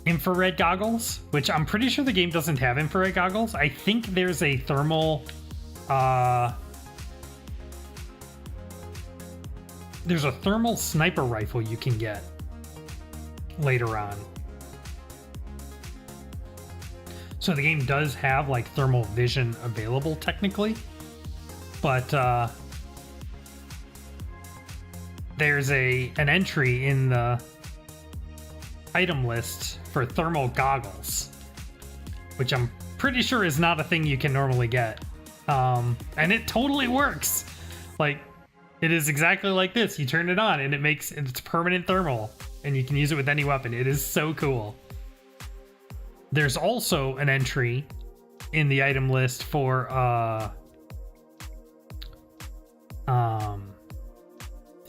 infrared goggles, which I'm pretty sure the game doesn't have infrared goggles. I think there's a thermal there's a thermal sniper rifle you can get later on. So the game does have like thermal vision available technically, but there's an entry in the item list for thermal goggles, which I'm pretty sure is not a thing you can normally get. And it totally works. Like, it is exactly like this. You turn it on and it's permanent thermal, and you can use it with any weapon. It is so cool. There's also an entry in the item list for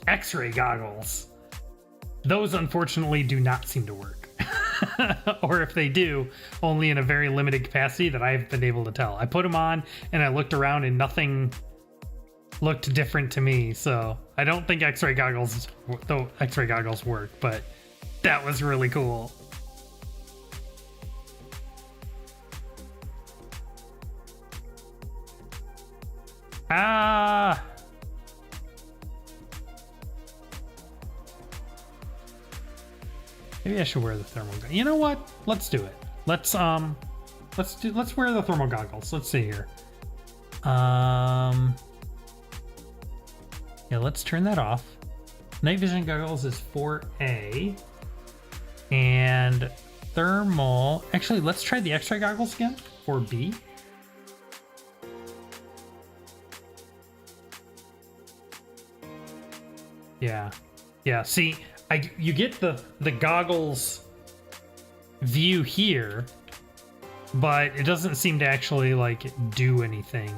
X-ray goggles. Those unfortunately do not seem to work. Or if they do, only in a very limited capacity that I've been able to tell. I put them on and I looked around and nothing looked different to me. So I don't think X-ray goggles work, but that was really cool. Maybe I should wear the thermal goggles. You know what? Let's do it. Let's wear the thermal goggles. Let's see here. Yeah, let's turn that off. Night vision goggles is 4A. And thermal. Actually, let's try the X-ray goggles again. 4B. Yeah. Yeah, see, you get the goggles view here, but it doesn't seem to actually like do anything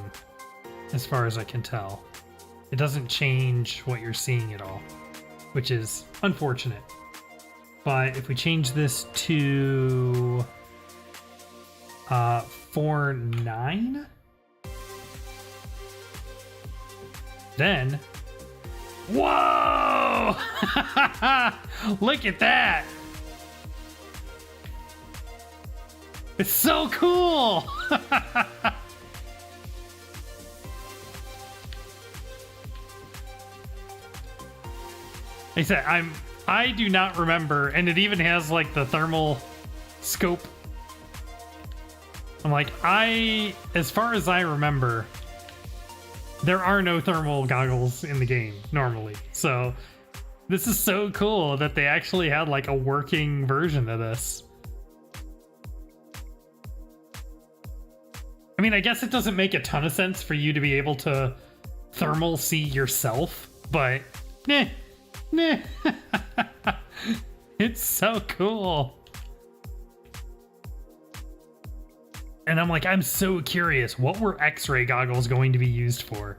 as far as I can tell. It doesn't change what you're seeing at all, which is unfortunate. But if we change this to 4.9, then whoa! Look at that! It's so cool! Like I said, I do not remember, and it even has like the thermal scope. I'm like, as far as I remember, there are no thermal goggles in the game normally. So this is so cool that they actually had like a working version of this. I mean, I guess it doesn't make a ton of sense for you to be able to thermal see yourself, but It's so cool. And I'm like, I'm so curious. What were X-ray goggles going to be used for?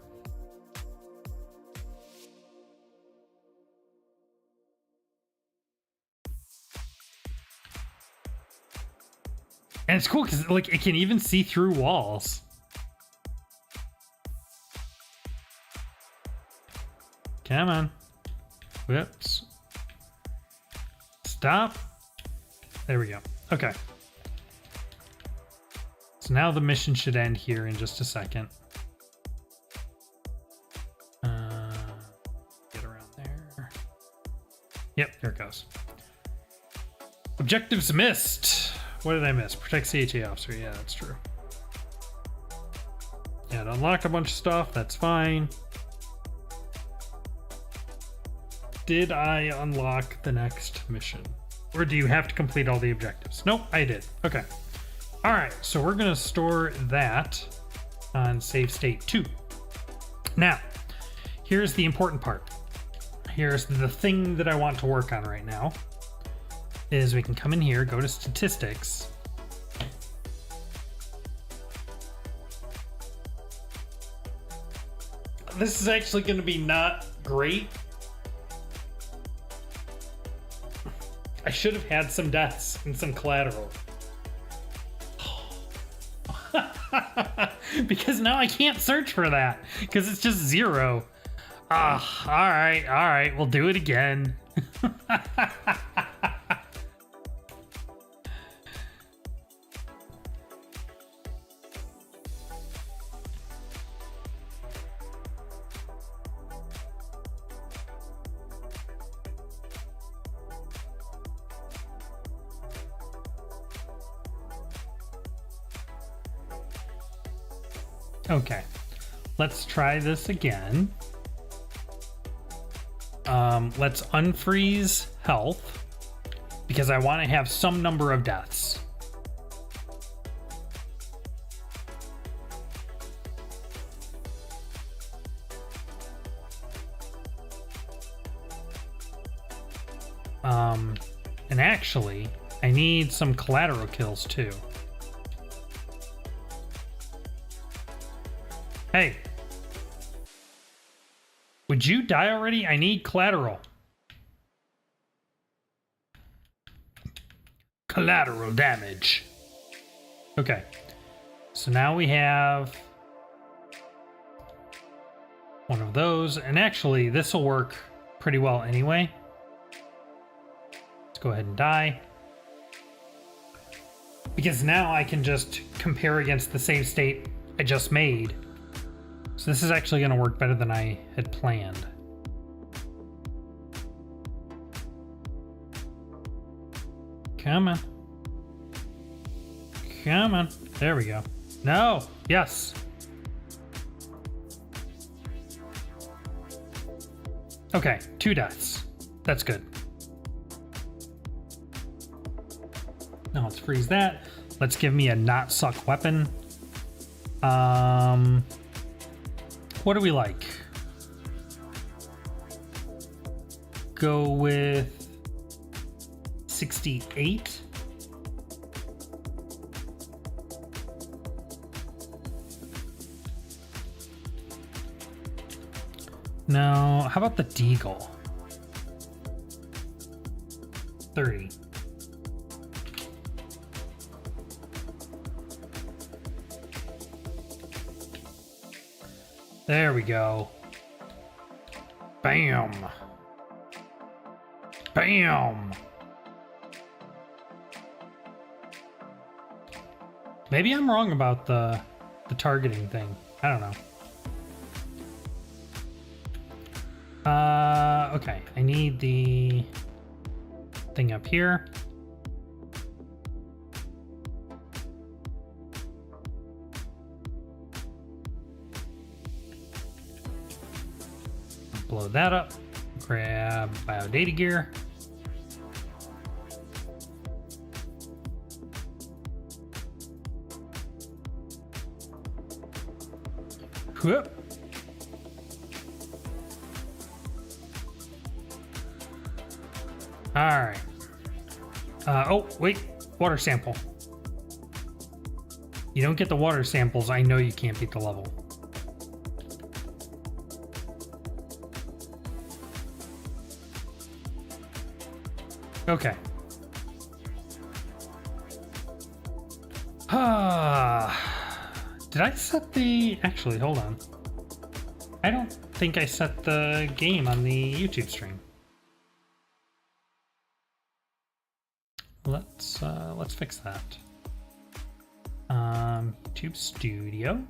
And it's cool because like it can even see through walls. Come on. Whoops. Stop. There we go. Okay. So now the mission should end here in just a second. Get around there. Yep, there it goes. Objectives missed. What did I miss? Protect CHA officer. Yeah, that's true. Yeah, it unlocked a bunch of stuff. That's fine. Did I unlock the next mission? Or do you have to complete all the objectives? Nope, I did. Okay. All right, so we're going to store that on save state 2. Now, here's the important part. Here's the thing that I want to work on right now. Is we can come in here, go to statistics. This is actually going to be not great. I should have had some deaths and some collateral. Because now I can't search for that because it's just 0. Ah, all right, we'll do it again. Okay, let's try this again. Let's unfreeze health because I want to have some number of deaths. And actually, I need some collateral kills too. Hey, would you die already? I need collateral. Collateral damage. Okay, so now we have one of those, and actually this will work pretty well anyway. Let's go ahead and die. Because now I can just compare against the save state I just made. So this is actually going to work better than I had planned. Come on. Come on. There we go. No. Yes. Okay. 2 deaths. That's good. Now let's freeze that. Let's give me a not suck weapon. What do we like? Go with 68. No, how about the Deagle? 30. There we go. Bam. Bam. Maybe I'm wrong about the targeting thing. I don't know. Okay. I need the thing up here. Blow that up. Grab biodata gear. Whoop. All right. Oh, wait. Water sample. You don't get the water samples, I know you can't beat the level. Okay. Did I set the... Actually, hold on. I don't think I set the game on the YouTube stream. Let's fix that. YouTube Studio.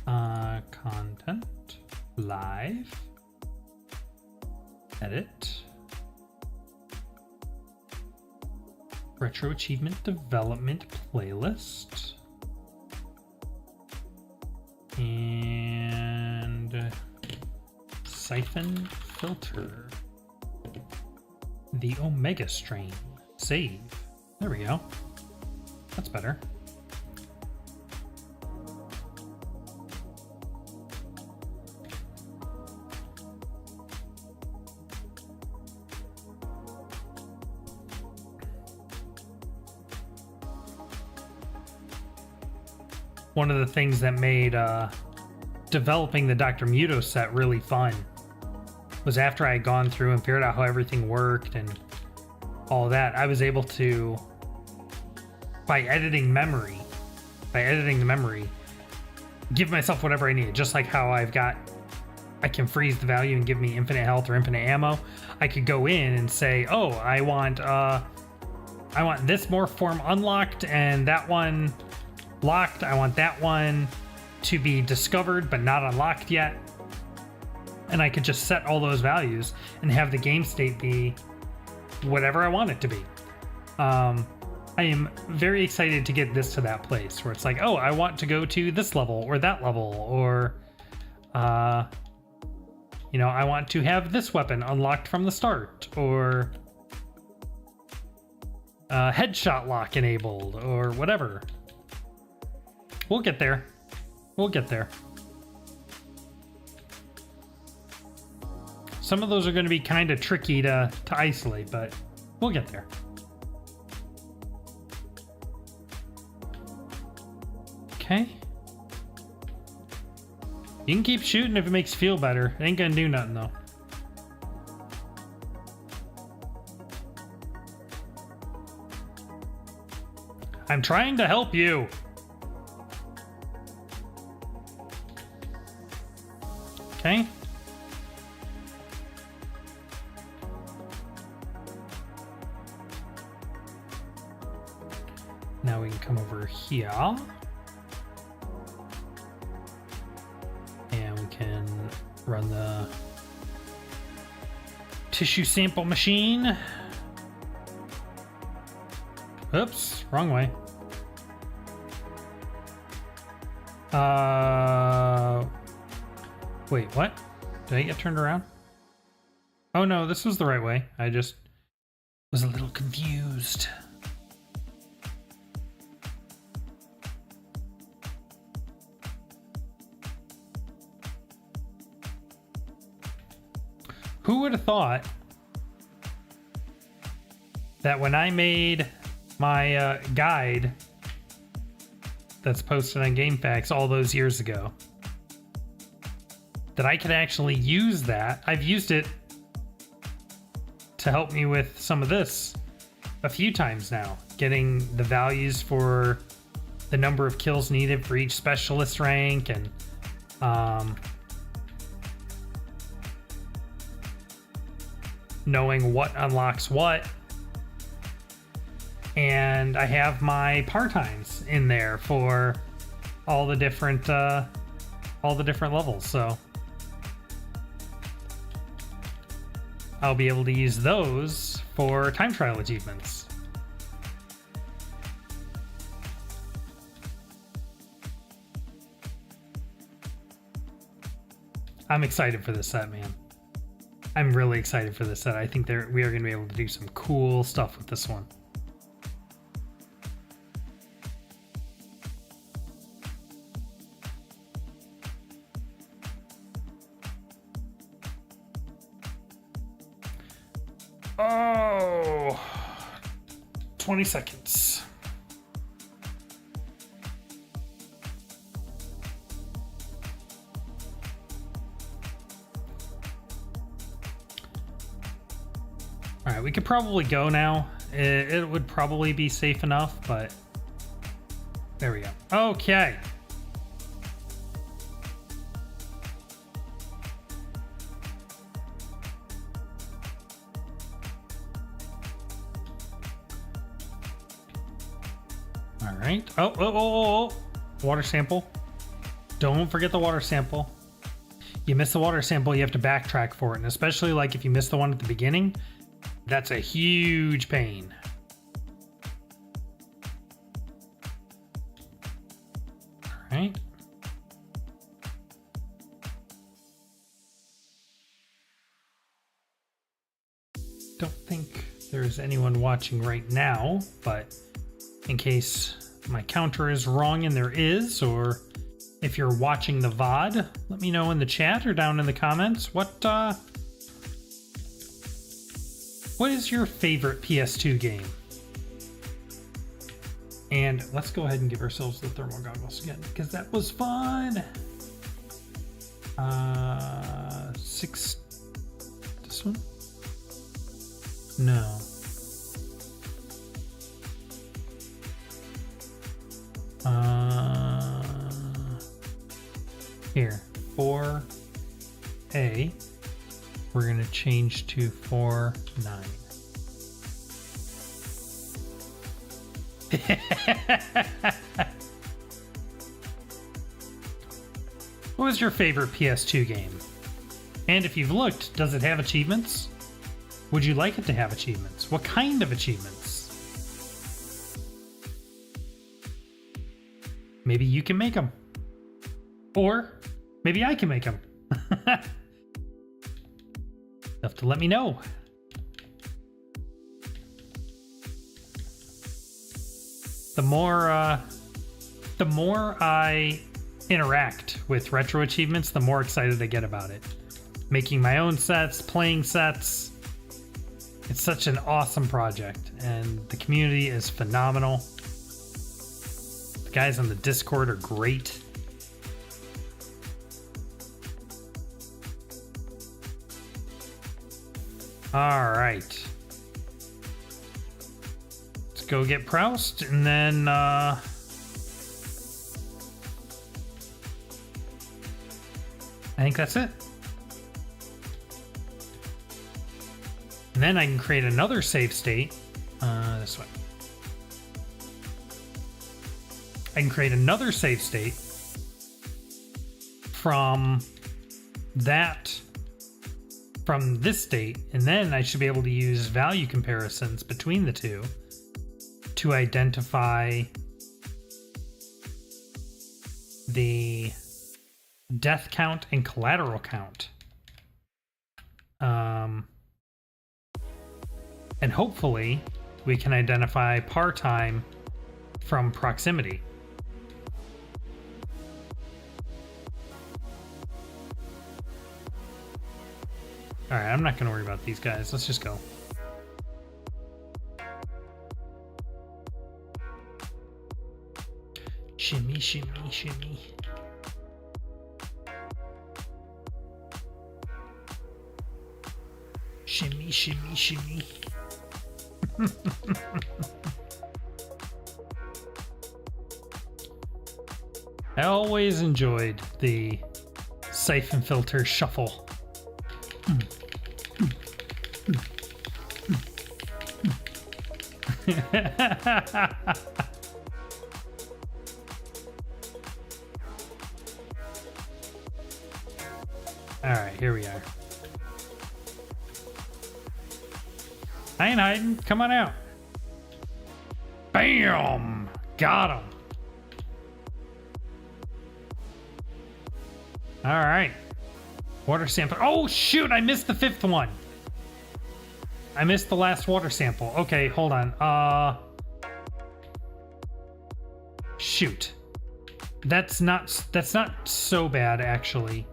Content. Live. Edit. Retro Achievement Development Playlist. And Siphon Filter. The Omega Strain. Save. There we go. That's better. One of the things that made developing the Dr. Muto set really fun was after I had gone through and figured out how everything worked and all that, I was able to, by editing the memory, give myself whatever I needed. Just like how I can freeze the value and give me infinite health or infinite ammo. I could go in and say, oh, I want this morph form unlocked and that one locked. I want that one to be discovered but not unlocked yet. And I could just set all those values and have the game state be whatever I want it to be. I am very excited to get this to that place where it's like, oh, I want to go to this level or that level, or I want to have this weapon unlocked from the start, or headshot lock enabled, or whatever. We'll get there. We'll get there. Some of those are going to be kind of tricky to isolate, but we'll get there. Okay. You can keep shooting if it makes you feel better. It ain't gonna do nothing though. I'm trying to help you. Okay. Now we can come over here. And we can run the tissue sample machine. Oops, wrong way. Wait, what? Did I get turned around? Oh no, this was the right way. I just was a little confused. Who would have thought that when I made my guide that's posted on GameFAQs all those years ago, that I could actually use that? I've used it to help me with some of this a few times now, getting the values for the number of kills needed for each specialist rank, and knowing what unlocks what. And I have my par times in there for all the different levels, so I'll be able to use those for time trial achievements. I'm excited for this set, man. I'm really excited for this set. I think we are going to be able to do some cool stuff with this one. Oh, 20 seconds. All right, we could probably go now. It would probably be safe enough, but there we go. Okay. All right. Oh. Water sample. Don't forget the water sample. You miss the water sample, you have to backtrack for it. And especially like if you miss the one at the beginning, that's a huge pain. All right. Don't think there's anyone watching right now, but in case my counter is wrong and there is, or if you're watching the VOD, let me know in the chat or down in the comments what is your favorite PS2 game? And let's go ahead and give ourselves the thermal goggles again, because that was fun. 6. This one? No. Here, 4A. We're gonna change to 4-9. What was your favorite PS2 game? And if you've looked, does it have achievements? Would you like it to have achievements? What kind of achievements? Maybe you can make them. Or maybe I can make them. You have to let me know. The more I interact with retro achievements, the more excited I get about it. Making my own sets, playing sets. It's such an awesome project, and the community is phenomenal. The guys on the Discord are great. All right. Let's go get Proust, and then I think that's it. And then I can create another save state this way. I can create another save state from this state, and then I should be able to use value comparisons between the two to identify the death count and collateral count. And hopefully we can identify par time from proximity. All right, I'm not going to worry about these guys. Let's just go. Shimmy, shimmy, shimmy. Shimmy, shimmy, shimmy. I always enjoyed the siphon filter shuffle. All right, here we are. I ain't hiding. Come on out. Bam! Got him. All right. Water sample. Oh, shoot. I missed the 5th one. I missed the last water sample. Okay, hold on. Shoot. That's not so bad, actually.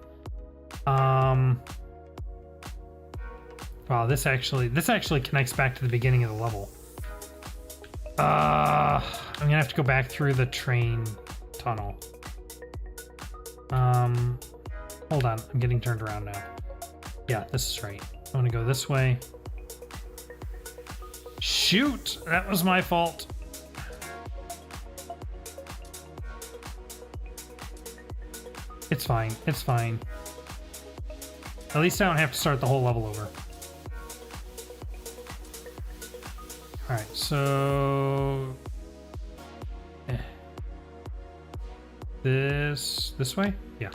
Wow, this actually connects back to the beginning of the level. I'm gonna have to go back through the train tunnel. Hold on, I'm getting turned around now. Yeah, this is right. I want to go this way. Shoot, that was my fault. It's fine, it's fine. At least I don't have to start the whole level over. Alright, so... This way? Yeah.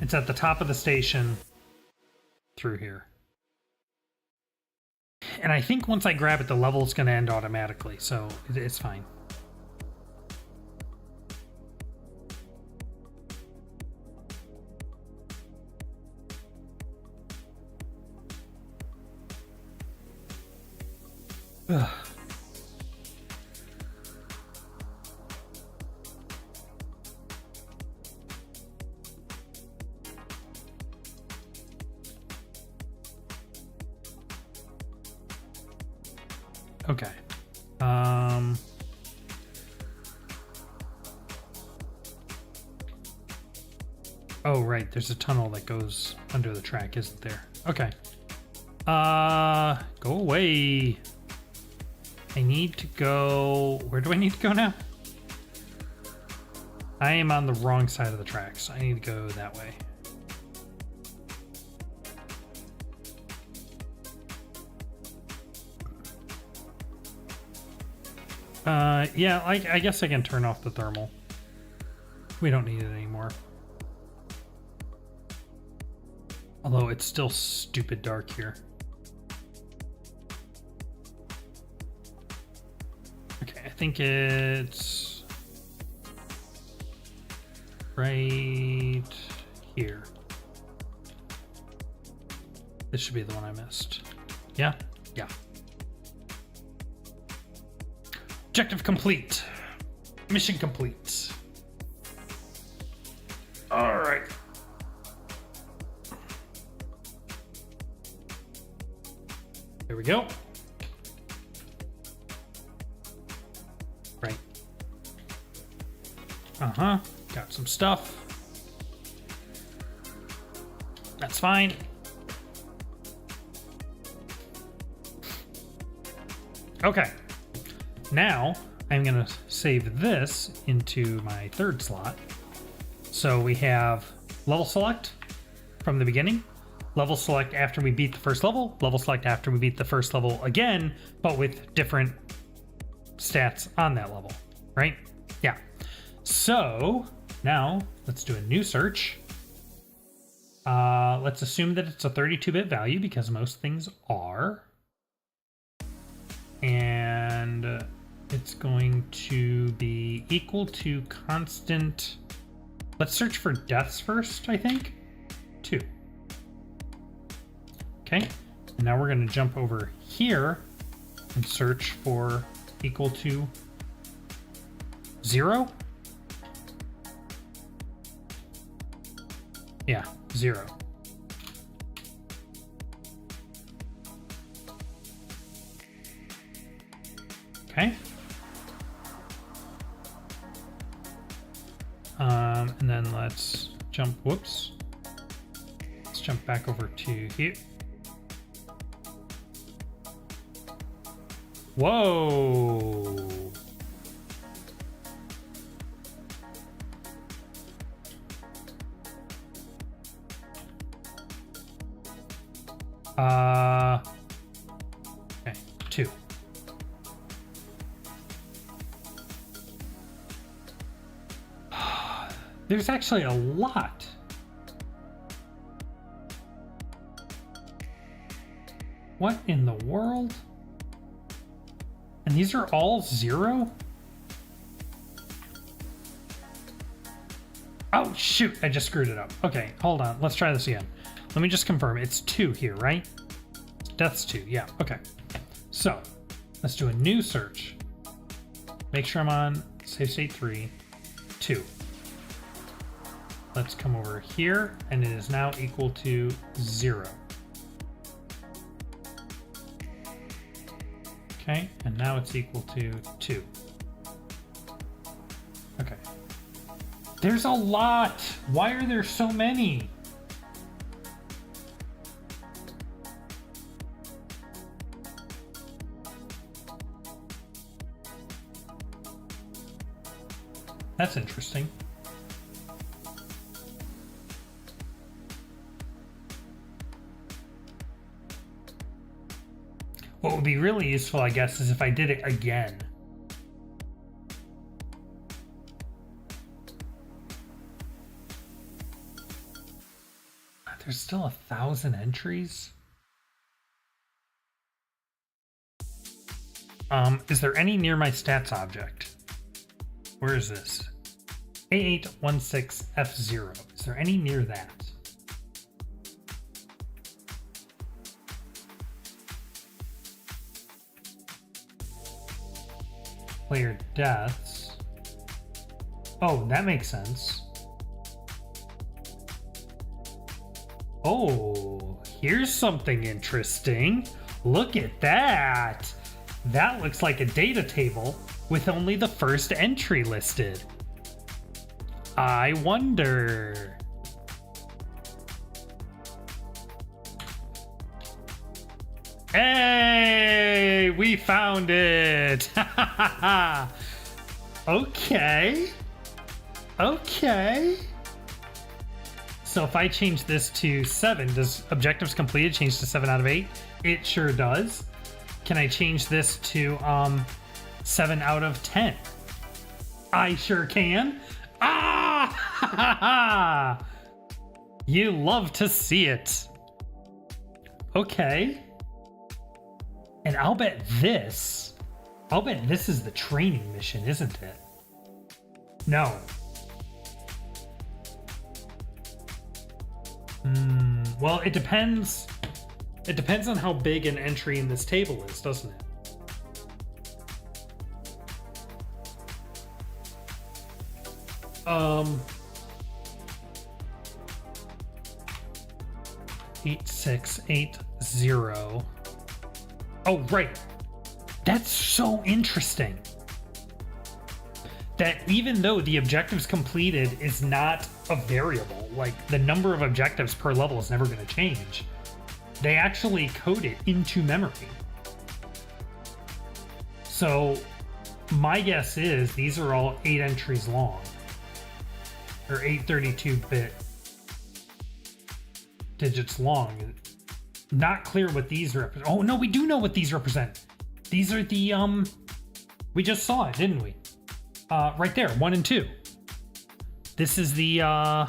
It's at the top of the station through here. And I think once I grab it, the level's going to end automatically, so it's fine. Ugh. Okay. Oh, right. There's a tunnel that goes under the track, isn't there? Okay. Go away. I need to go... Where do I need to go now? I am on the wrong side of the tracks. I need to go that way. Yeah, I guess I can turn off the thermal. We don't need it anymore. Although it's still stupid dark here. Okay, I think it's right here. This should be the one I missed. Yeah? Yeah. Objective complete. Mission complete. All right. There we go. Right. Uh-huh. Got some stuff. That's fine. Okay. Now, I'm going to save this into my third slot. So we have level select from the beginning, level select after we beat the first level select after we beat the first level again, but with different stats on that level, right? Yeah. So now let's do a new search. Let's assume that it's a 32-bit value because most things are. And it's going to be equal to constant. Let's search for deaths first, I think. 2. Okay. And now we're going to jump over here and search for equal to 0. Yeah, 0. Okay. And then let's jump, whoops. Let's jump back over to here. Whoa. Okay, 2. There's actually a lot. What in the world? And these are all 0? Oh, shoot. I just screwed it up. Okay, hold on. Let's try this again. Let me just confirm. It's 2 here, right? Death's 2. Yeah, okay. So, let's do a new search. Make sure I'm on save state 3. 2. let's come over here, and it is now equal to 0. Okay, and now it's equal to 2. Okay. There's a lot! Why are there so many? That's interesting. What would be really useful, I guess, is if I did it again. There's still 1,000 entries? Is there any near my stats object? Where is this? A816F0. Is there any near that? Player deaths. Oh, that makes sense. Oh, here's something interesting. Look at that. That looks like a data table with only the first entry listed. I wonder. Hey, we found it. Okay. Okay. So if I change this to 7, does objectives completed change to 7 out of 8? It sure does. Can I change this to 7 out of 10? I sure can. Ah! You love to see it. Okay. And I'll bet this is the training mission, isn't it? No. Well, it depends. It depends on how big an entry in this table is, doesn't it? 8680. Oh, right. That's so interesting. That even though the objectives completed is not a variable, like the number of objectives per level is never going to change, they actually code it into memory. So my guess is these are all 8 entries long, or 832-bit digits long. Not clear what these represent. Oh no, we do know what these represent. These are the we just saw it, didn't we? Right there, 1 and 2. This is the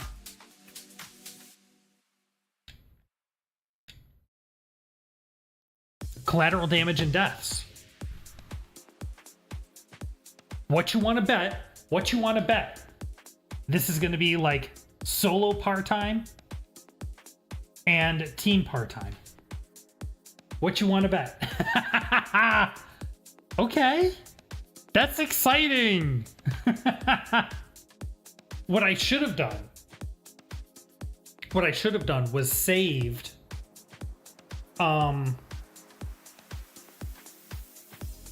collateral damage and deaths. What you want to bet? What you want to bet? This is going to be like solo part-time and team part-time. What you want to bet? Okay. That's exciting. What I should have done was saved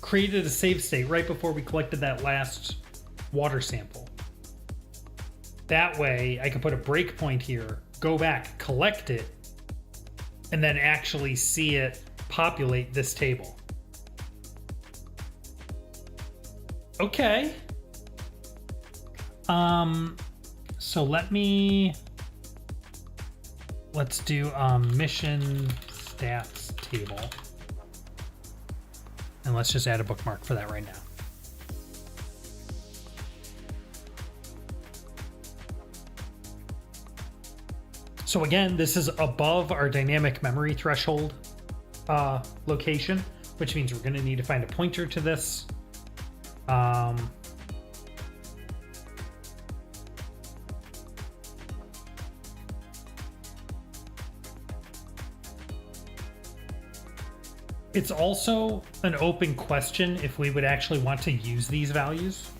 created a save state right before we collected that last water sample. That way I could put a breakpoint here, go back, collect it, and then actually see it populate this table. Okay. So let's do mission stats table. And let's just add a bookmark for that right now. So again, this is above our dynamic memory threshold location, which means we're going to need to find a pointer to this. It's also an open question if we would actually want to use these values.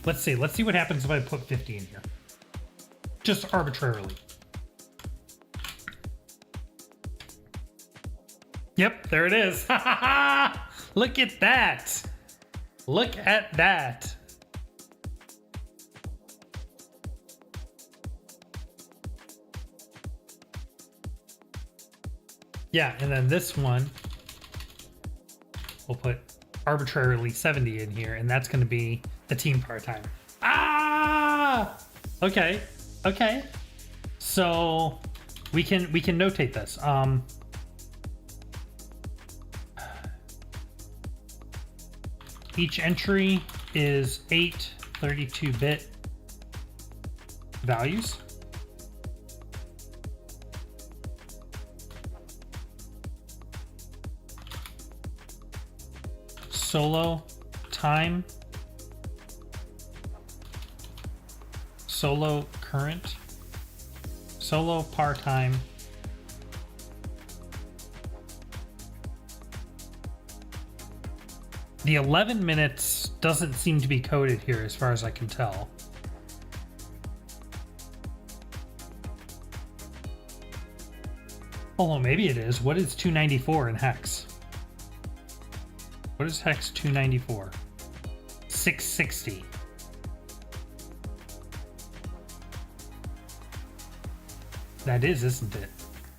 Let's see what happens if I put 50 in here. just arbitrarily. Yep, there it is. Look at that. Look at that. Yeah, and then this one, we'll put arbitrarily 70 in here, and that's going to be the team part-time. Ah! Okay, okay. So we can notate this. Each entry is 8 32-bit values. Solo time, solo current, solo par time, the 11 minutes doesn't seem to be coded here as far as I can tell. Oh, maybe it is. What is 294 in hex? What is hex 294? 660. That is, isn't it?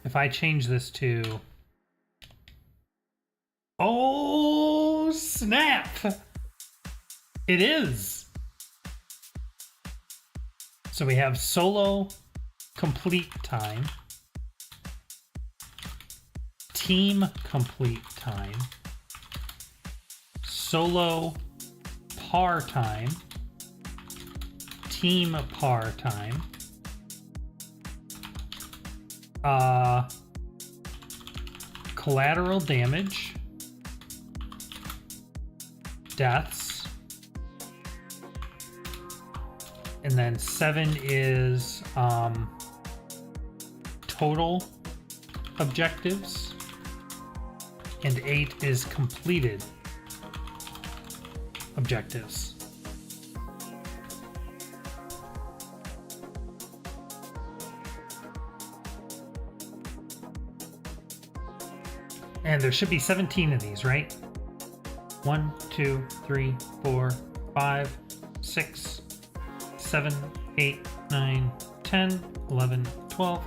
If I change this to... Oh, snap! It is! So we have solo complete time, team complete time, solo par time, team par time, collateral damage, deaths, and then 7 is total objectives, and 8 is completed objectives. And there should be 17 of these, right? 1, 2, 3, 4, 5, 6, 7, 8, 9, 10, 11, 12,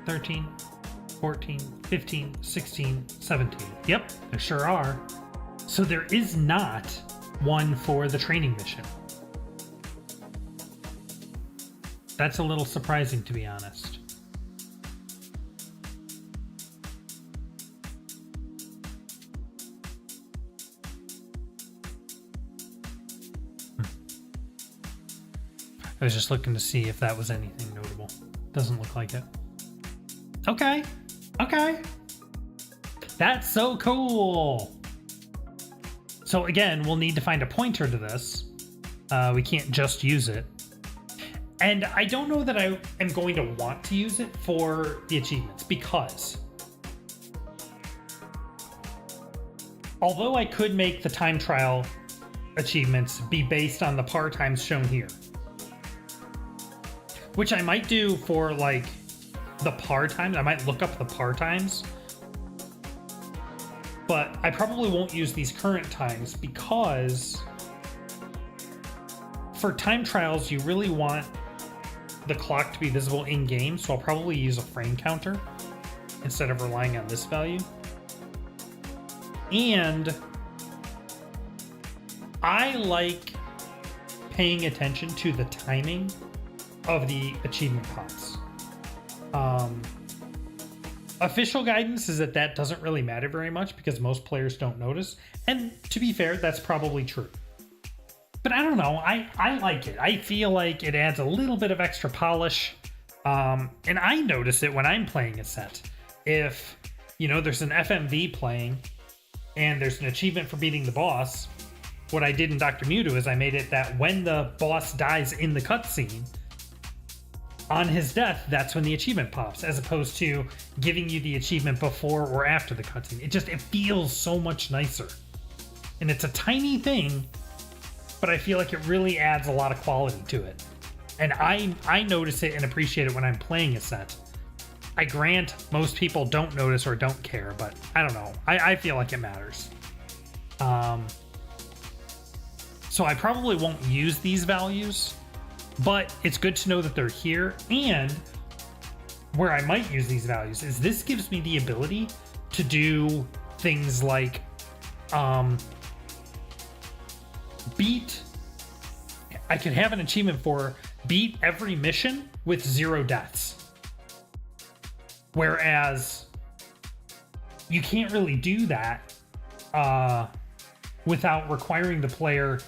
13, 14, 15, 16, 17. Yep, there sure are. So there is not one for the training mission. That's a little surprising, to be honest. I was just looking to see if that was anything notable. Doesn't look like it. Okay. Okay. That's so cool. So again, we'll need to find a pointer to this. We can't just use it. And I don't know that I am going to want to use it for the achievements, because although I could make the time trial achievements be based on the par times shown here, which I might do for like the par times. I might look up the par times, but I probably won't use these current times, because for time trials, you really want the clock to be visible in game. So I'll probably use a frame counter instead of relying on this value. And I like paying attention to the timing of the achievement pops. Official guidance is that doesn't really matter very much because most players don't notice. And to be fair, that's probably true. But I don't know, I like it. I feel like it adds a little bit of extra polish. And I notice it when I'm playing a set. If, you know, there's an FMV playing and there's an achievement for beating the boss, what I did in Dr. Muto is I made it that when the boss dies in the cutscene, on his death, that's when the achievement pops, as opposed to giving you the achievement before or after the cutscene. It feels so much nicer. And it's a tiny thing, but I feel like it really adds a lot of quality to it. And I notice it and appreciate it when I'm playing a set. I grant most people don't notice or don't care, but I don't know. I feel like it matters. So I probably won't use these values, but it's good to know that they're here. And where I might use these values is this gives me the ability to do things like I could have an achievement for beat every mission with 0 deaths. Whereas you can't really do that without requiring the player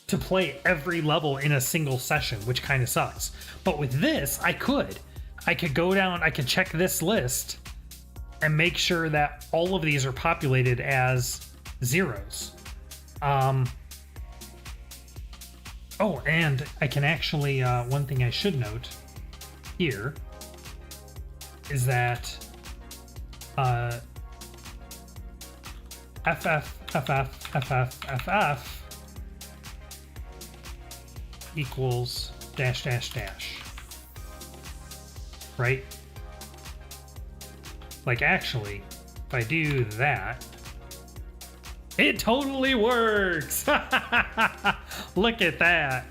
to play every level in a single session, which kind of sucks. But with this, I could go down, I could check this list and make sure that all of these are populated as 0s. Oh, and I can actually, one thing I should note here is that FF equals dash dash dash, right? Like, actually, if I do that, it totally works. Look at that.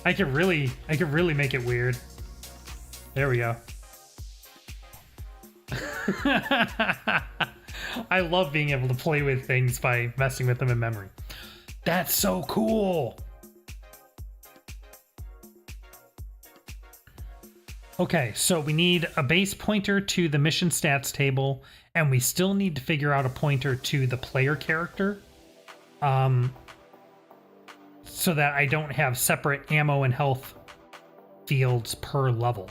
I could really make it weird. There we go. I love being able to play with things by messing with them in memory. That's so cool. Okay, so we need a base pointer to the mission stats table, and we still need to figure out a pointer to the player character, so that I don't have separate ammo and health fields per level.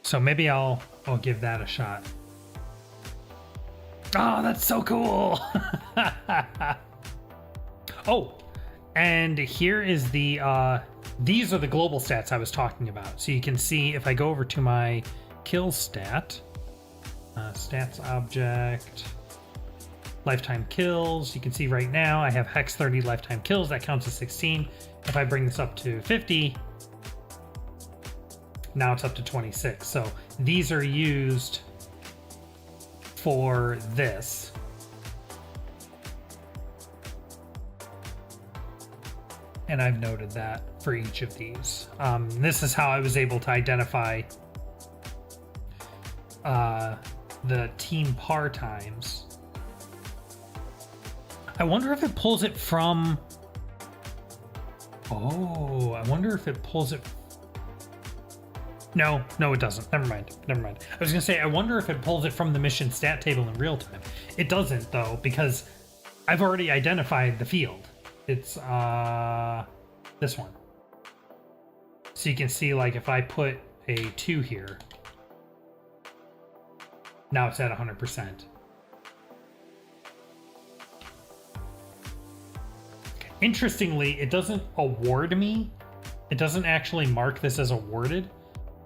So maybe I'll give that a shot. Oh, that's so cool. Oh, and here is the these are the global stats I was talking about. So you can see if I go over to my kill stat, stats object, lifetime kills, you can see right now I have hex 30 lifetime kills. That counts as 16. If I bring this up to 50, now it's up to 26. So these are used for this. And I've noted that for each of these. This is how I was able to identify the team par times. I wonder if it pulls it from... Oh, I wonder if it pulls it... No, it doesn't. Never mind. I was going to say, I wonder if it pulls it from the mission stat table in real time. It doesn't, though, because I've already identified the field. It's this one. So you can see, like, if I put a 2 here, now it's at 100%. Interestingly, it doesn't award me. It doesn't actually mark this as awarded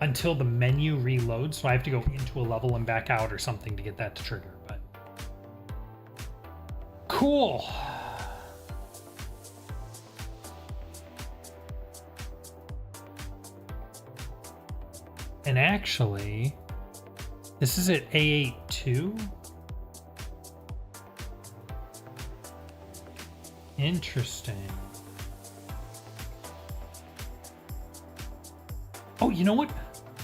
until the menu reloads. So I have to go into a level and back out or something to get that to trigger. But cool. And actually, this is at A82. Interesting. Oh, you know what?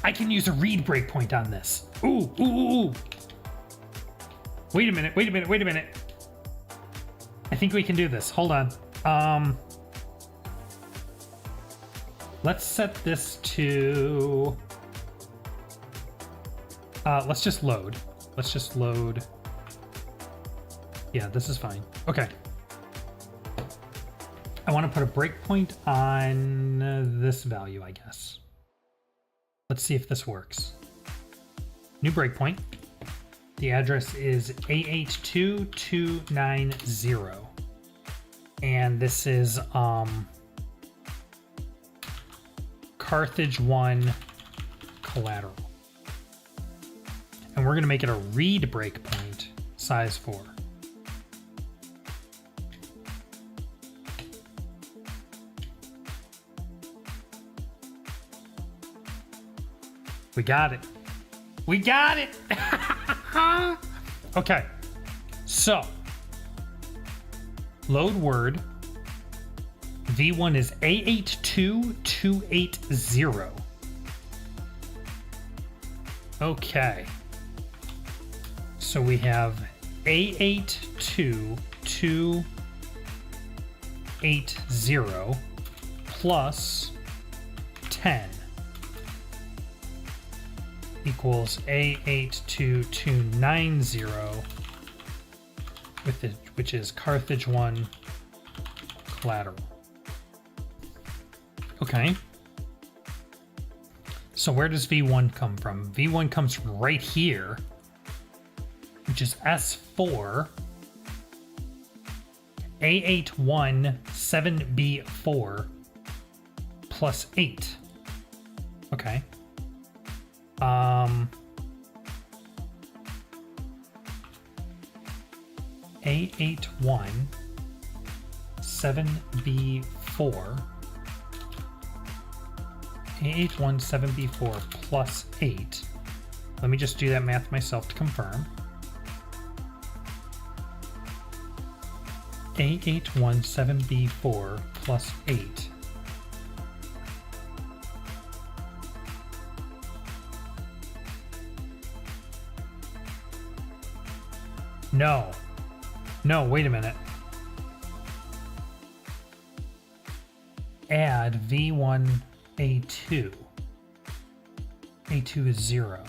I can use a read breakpoint on this. Ooh. Wait a minute. I think we can do this. Hold on. Let's set this to... let's just load. Yeah, this is fine. Okay. I want to put a breakpoint on this value, I guess. Let's see if this works. New breakpoint. The address is A82290. And this is Carthage 1 collateral. And we're going to make it a read breakpoint, size 4. We got it. We got it. Okay. So, load word. V1 is A82280. Okay. So we have A82280 plus 10 equals A82290, which is Carthage 1 collateral. Okay. So where does V1 come from? V1 comes from right here, which is S4, A817B4 plus 8. Okay. A817B4 A817B4 plus 8. Let me just do that math myself to confirm. A817B4 plus 8. No. No, wait a minute. Add V1 A2. A2 is 0.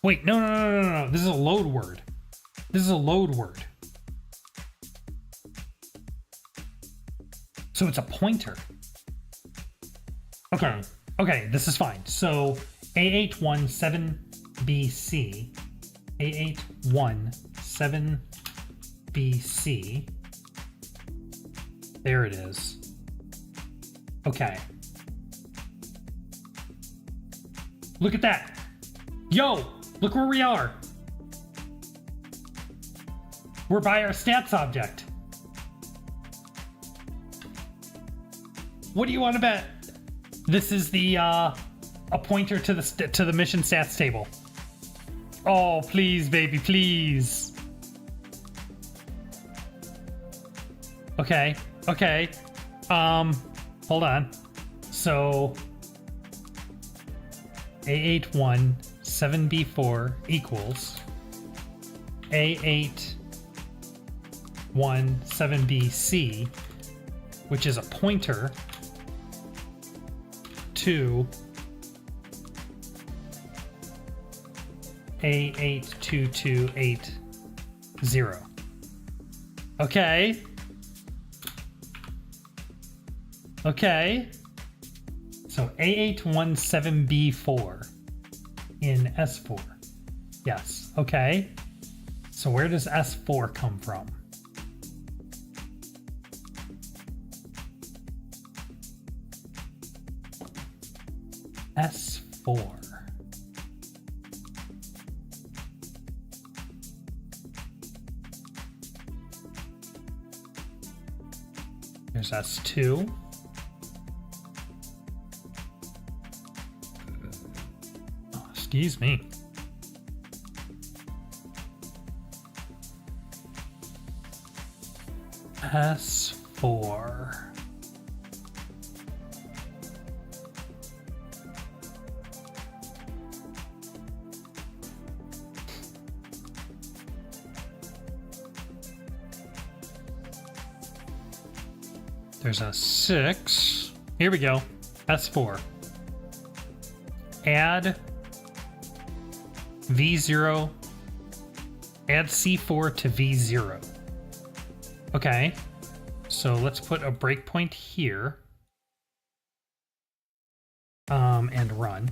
Wait, no. This is a load word. This is a load word. So it's a pointer. Okay, this is fine. So A817BC, A817BC, there it is. Okay. Look at that. Yo, look where we are. We're by our stats object. What do you want to bet? This is the a pointer to the mission stats table. Oh, please, baby, please. Okay. Hold on. So A817B4 equals A817BC, which is a pointer to A82280. Okay. So A817B4 in S4. Yes. Okay. So where does S4 come from? S4. There's S2. Oh, excuse me. S4. There's a 6. Here we go. S4. Add V0. Add C4 to V0. Okay. So let's put a breakpoint here. And run.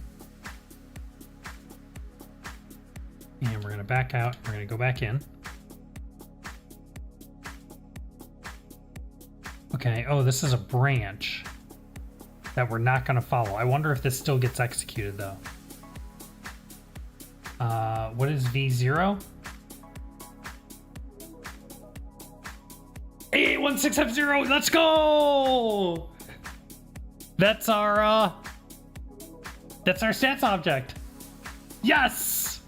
And we're going to back out. We're going to go back in. Okay, oh, this is a branch that we're not going to follow. I wonder if this still gets executed, though. What is V0? 881650, let's go! That's our stats object. Yes!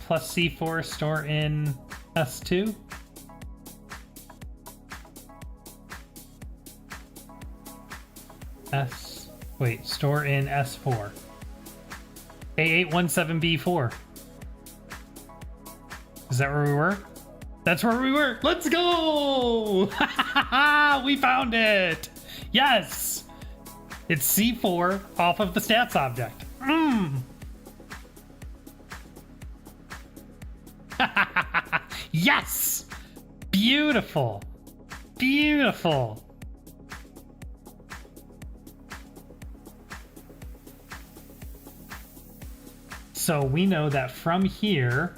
Plus C4, store in S2. Store in S4. A817B4. Is that where we were? That's where we were. Let's go! We found it! Yes! It's C4 off of the stats object. Yes! Beautiful. Beautiful. So we know that from here,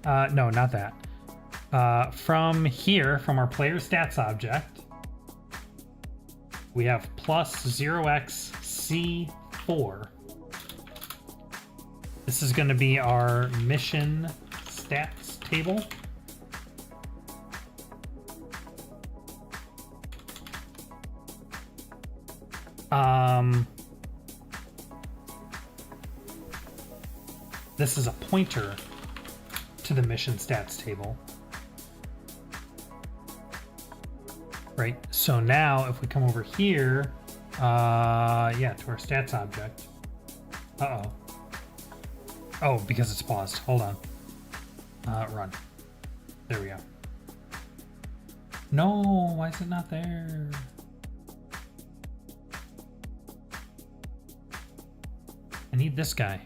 no, not that. From here, from our player stats object, we have plus 0x C4. This is going to be our mission stats table. This is a pointer to the mission stats table. Right, so now if we come over here, yeah, to our stats object. Uh-oh. Oh, because it's paused. Hold on. Run. There we go. No, why is it not there? I need this guy.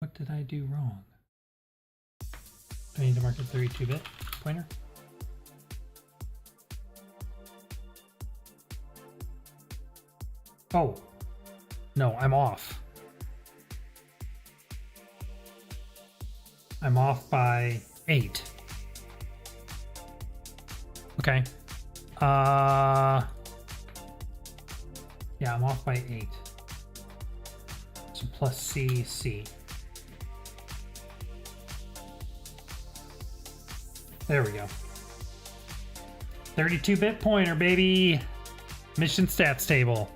What did I do wrong? Do I need to mark a 32-bit pointer? Oh, no, I'm off. I'm off by 8. Okay. Yeah, I'm off by 8. So plus C. There we go. 32-bit pointer, baby. Mission stats table.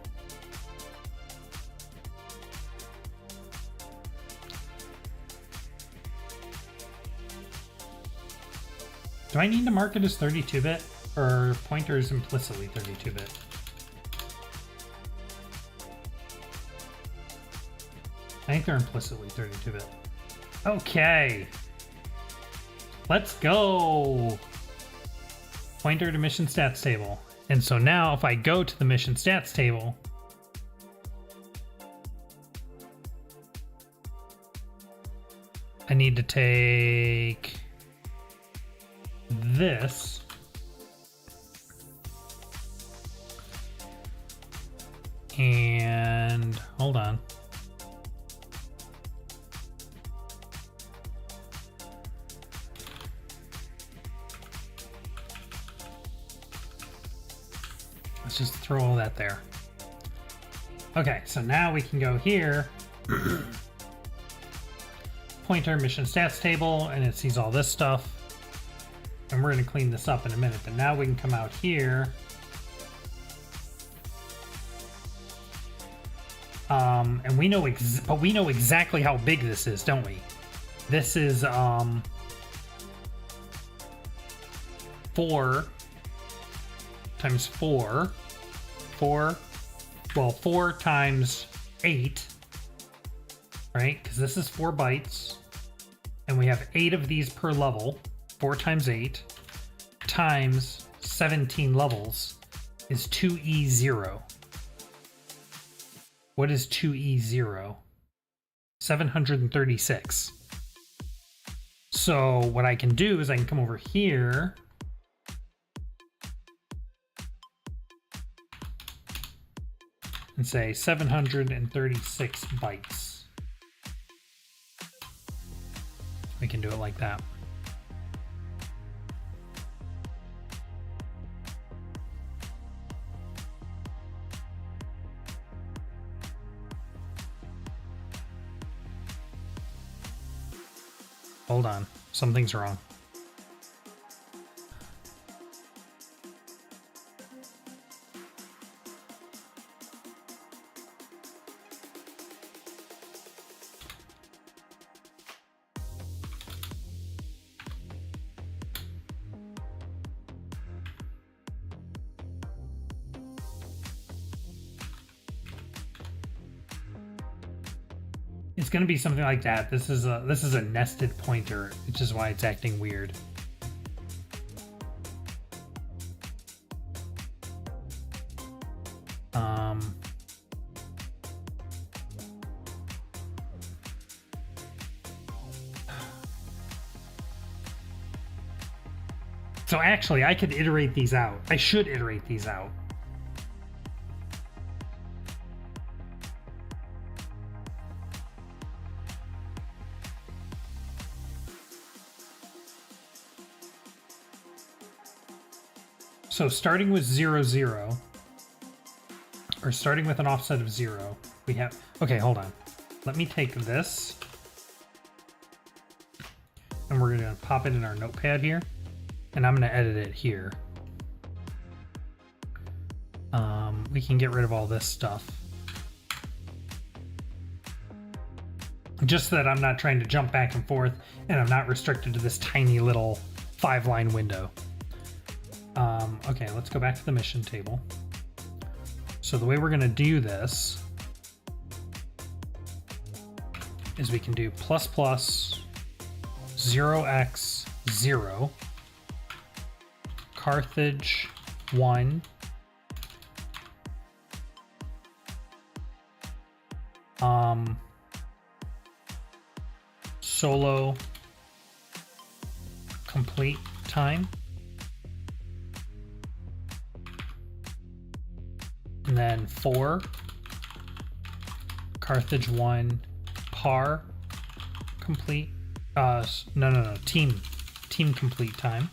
Do I need to mark it as 32-bit? Or pointer is implicitly 32-bit? I think they're implicitly 32-bit. Okay. Let's go. Pointer to mission stats table. And so now if I go to the mission stats table, I need to take this and hold on. Let's just throw all that there. Okay, so now we can go here, pointer mission stats table, and it sees all this stuff. And we're going to clean this up in a minute, but now we can come out here. And we know, but we know exactly how big this is, don't we? This is 4 times 4. 4 times 8, right? Because this is 4 bytes, and we have 8 of these per level. 4 times 8 times 17 levels is 2E0. What is 2E0? 736. So what I can do is I can come over here and say 736 bytes. We can do it like that. Hold on. Something's wrong. It's going to be something like that. This is a nested pointer, which is why it's acting weird. So actually, I could iterate these out. I should iterate these out. So starting with 0, 0, or starting with an offset of 0, we have... Okay, hold on. Let me take this, and we're going to pop it in our notepad here, and I'm going to edit it here. We can get rid of all this stuff. Just so that I'm not trying to jump back and forth, and I'm not restricted to this tiny little 5-line window. Okay, let's go back to the mission table. So the way we're going to do this is we can do plus plus 0x 0 Carthage 1 solo complete time, and then 4 Carthage 1 par complete no team complete time,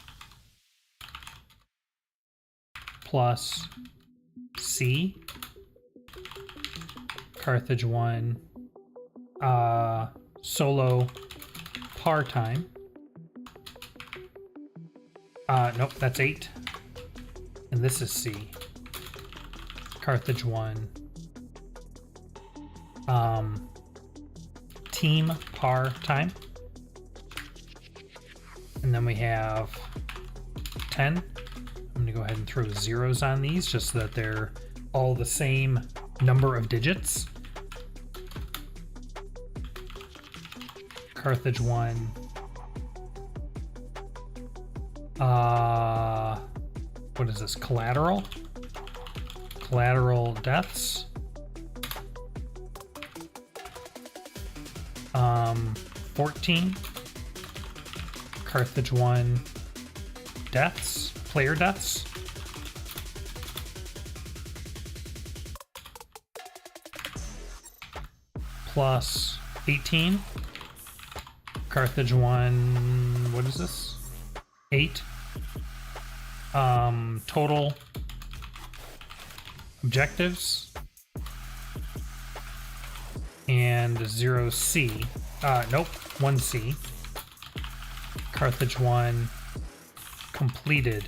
plus C Carthage 1 solo par time. Nope, that's 8. And this is C. Carthage 1. Team par time. And then we have 10. I'm going to go ahead and throw zeros on these just so that they're all the same number of digits. Carthage 1. What is this? Collateral? Collateral deaths. 14. Carthage 1 deaths. Player deaths. Plus 18. Carthage 1, what is this? 8. Total objectives. And 0C. Nope, 1C. Carthage 1 completed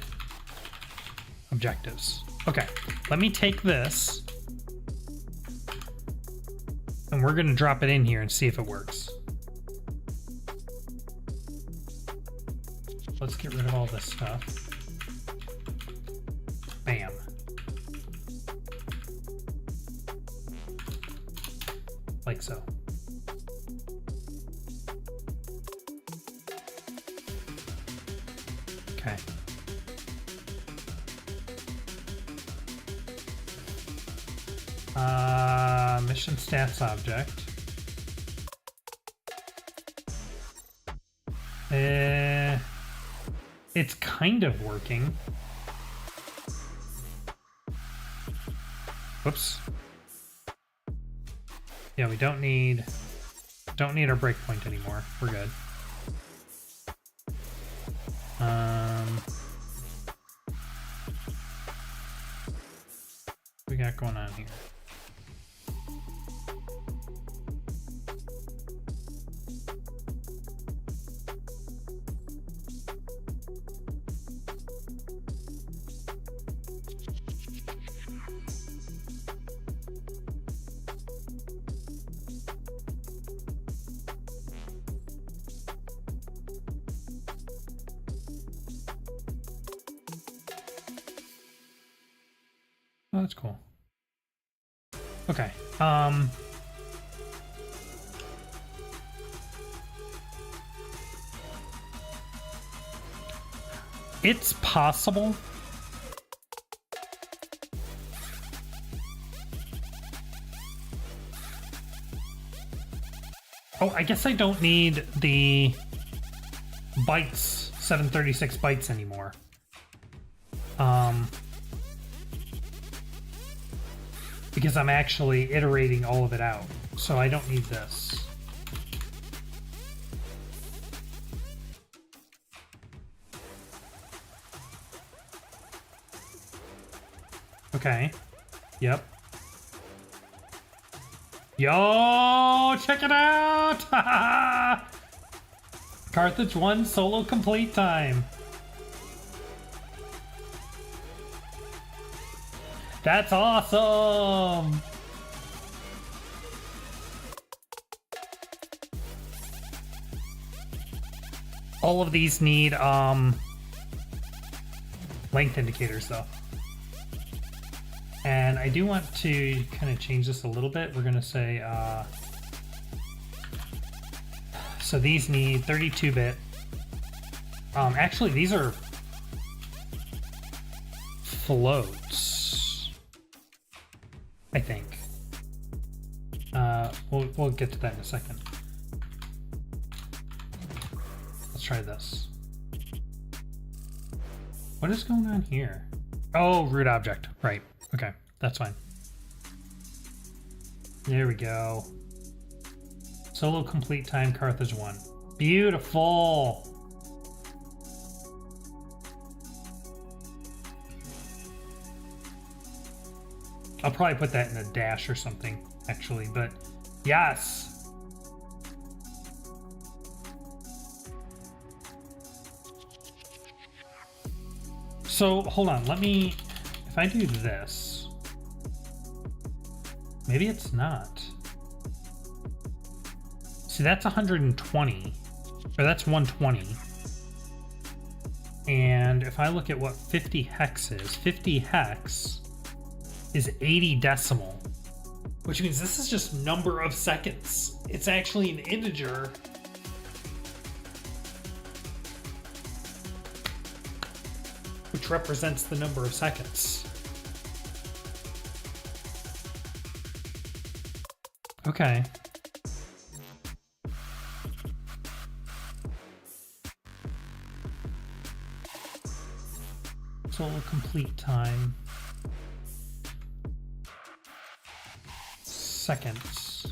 objectives. Okay, let me take this, and we're going to drop it in here and see if it works. Let's get rid of all this stuff. Bam. Like so. Okay. Mission stats object. It's kind of working. Whoops. Yeah, we don't need our breakpoint anymore. We're good. What we got going on here? Oh, that's cool. Okay. It's possible. Oh, I guess I don't need the bytes, 736 bytes anymore. Because I'm actually iterating all of it out. So I don't need this. Okay. Yep. Yo, check it out! Carthage 1 solo complete time. That's awesome! All of these need length indicators though. And I do want to kind of change this a little bit. We're gonna say so these need 32-bit. Actually these are floats, I think. We'll get to that in a second. Let's try this. What is going on here? Oh, root object. Right. Okay, that's fine. There we go. Solo complete time, Carthage 1. Beautiful! I'll probably put that in a dash or something, actually, but yes! So, hold on, let me... If I do this... Maybe it's not. See, that's 120. Or that's 120. And if I look at what 50 hex is, 50 hex is 80 decimal. Which means this is just number of seconds. It's actually an integer. Which represents the number of seconds. Okay. Solo complete time. Seconds.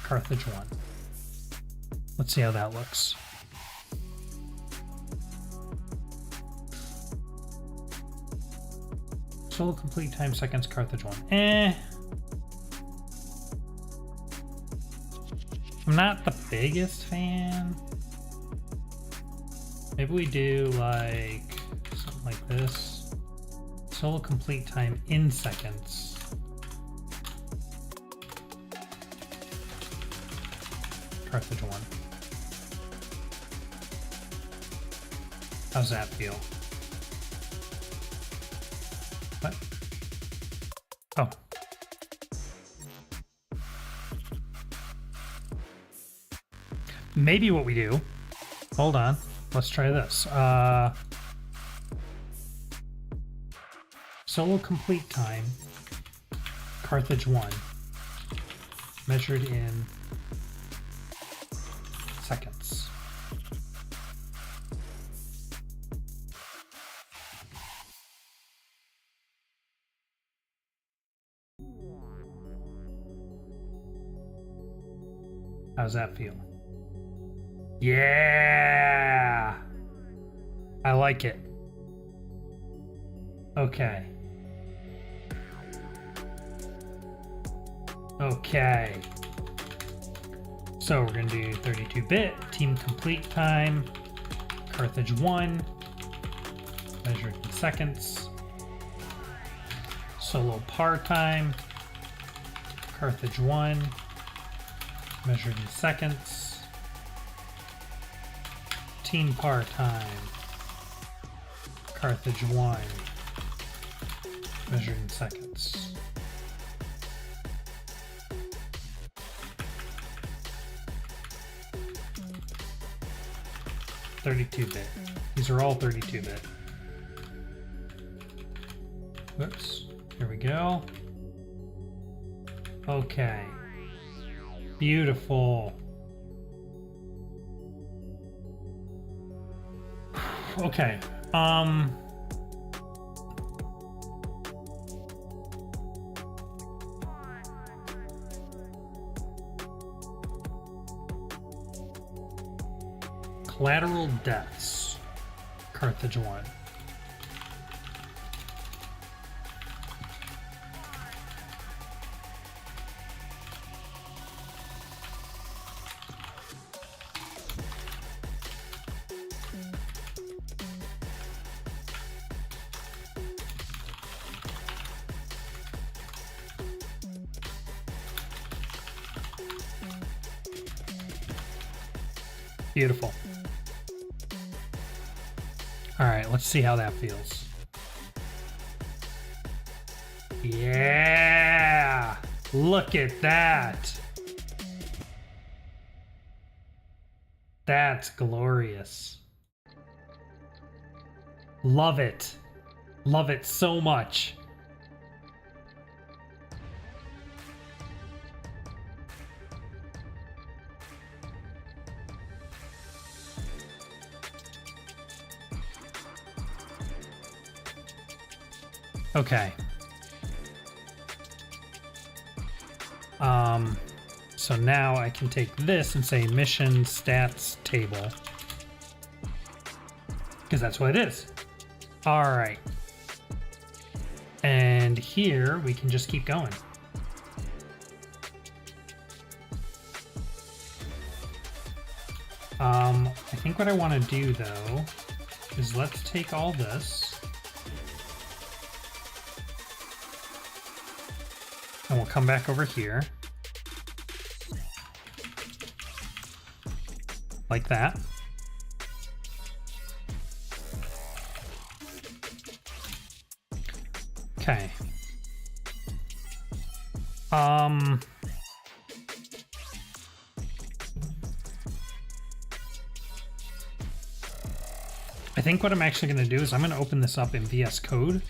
Carthage 1. Let's see how that looks. Solo complete time seconds, Carthage 1. I'm not the biggest fan. Maybe we do like something like this. Solo complete time in seconds. Carthage 1. How's that feel? What? Oh. Maybe what we do, hold on, let's try this. Solo complete time, Carthage 1, measured in seconds. How's that feel? Yeah! I like it. Okay. Okay. So we're going to do 32-bit, team complete time, Carthage 1, measured in seconds, solo par time, Carthage 1, measured in seconds, 15 part time. Carthage 1. Measured in seconds. (32-bit). These are all 32-bit. Whoops. Here we go. Okay. Beautiful. Okay. Collateral deaths. Carthage 1. Beautiful. All right, let's see how that feels. Yeah! Look at that! That's glorious. Love it. Love it so much. Okay. So now I can take this and say mission stats table, because that's what it is. All right. And here we can just keep going. I think what I want to do though is let's take all this and we'll come back over here like that. Okay. I think what I'm actually going to do is I'm going to open this up in VS Code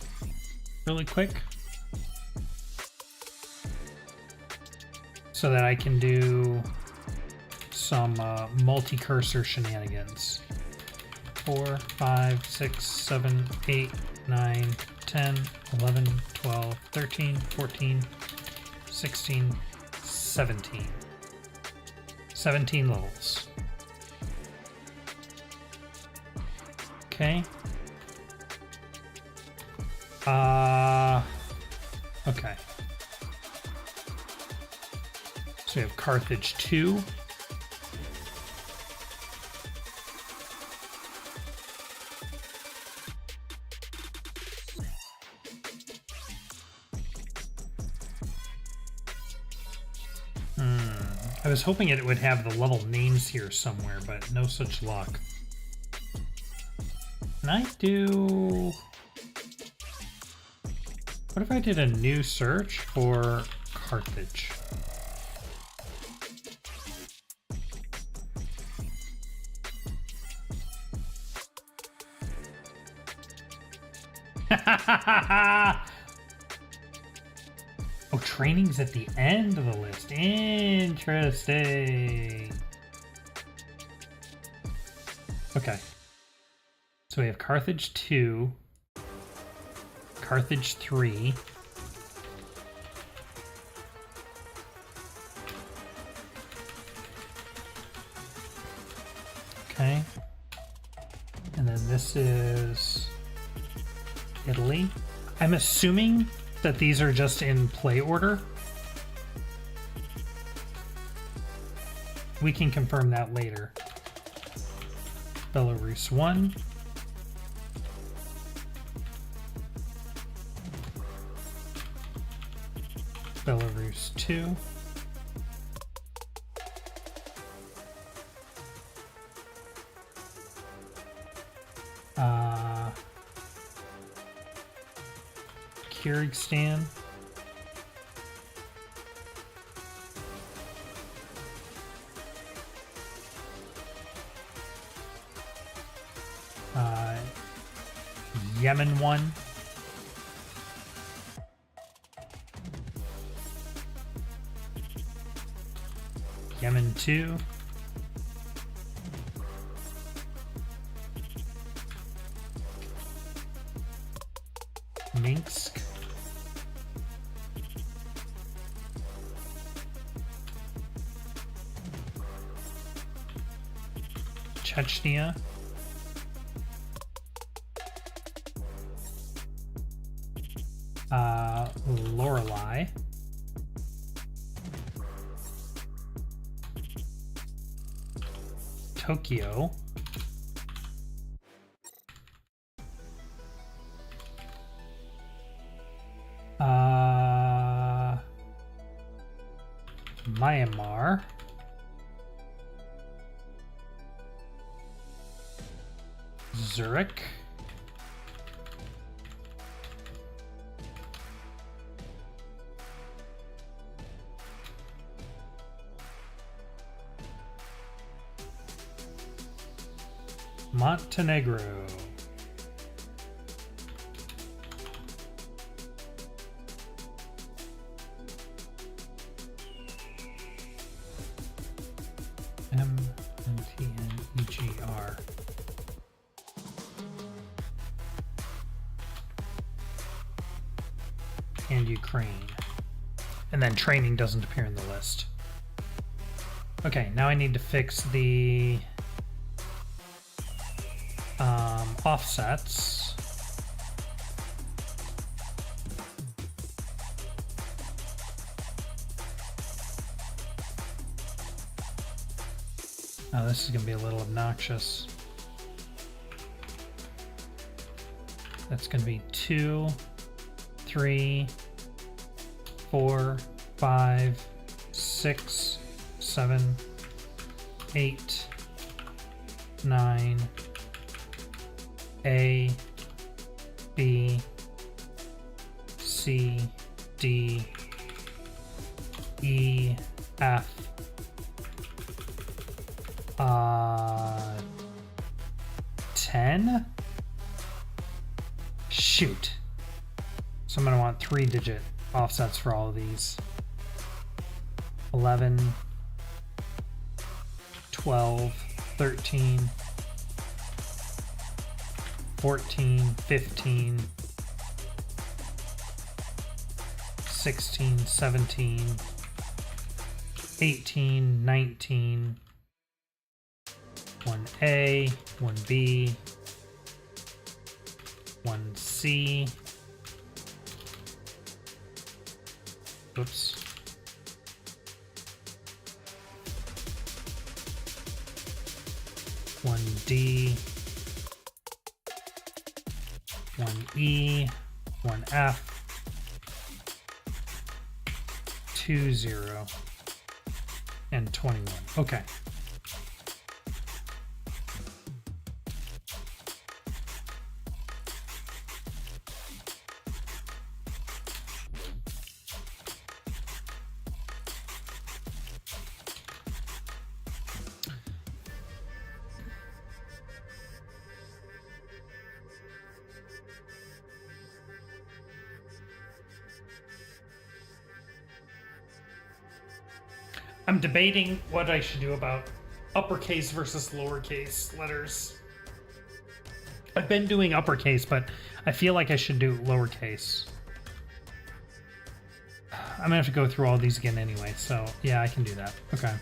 really quick so that I can do some multi-cursor shenanigans. 4, 5, 6, 7, 8, 9, 10, 11, 12, 13, 14, 16, 17. 17 levels. Okay. Okay. So we have Carthage 2. I was hoping it would have the level names here somewhere, but no such luck. Can I do... What if I did a new search for Carthage? Oh, training's at the end of the list. Interesting. Okay. So we have Carthage 2, Carthage 3, okay, and then this is Italy. I'm assuming that these are just in play order. We can confirm that later. Belarus 1. Belarus 2. Kyrgyzstan. Yemen 1. Yemen 2. Minsk. Chechnya. Lorelei. Tokyo. Myanmar. Zurich. Montenegro. MNTNEGR. And Ukraine. And then training doesn't appear in the list. Okay, now I need to fix the offsets. Oh, this is going to be a little obnoxious. That's going to be 2, 3, 4, 5, 6, 7, 8, 9, A, B, C, D, E, F, 10? Shoot. So I'm going to want 3-digit offsets for all of these. 11, 12, 13, 14, 15, 16, 17, 18, 19, 1A, 1B, 1C, oops, 1D, 1E, 1F, 20, and 21. Okay. I'm debating what I should do about uppercase versus lowercase letters. I've been doing uppercase, but I feel like I should do lowercase. I'm gonna have to go through all these again anyway, so yeah, I can do that. Okay.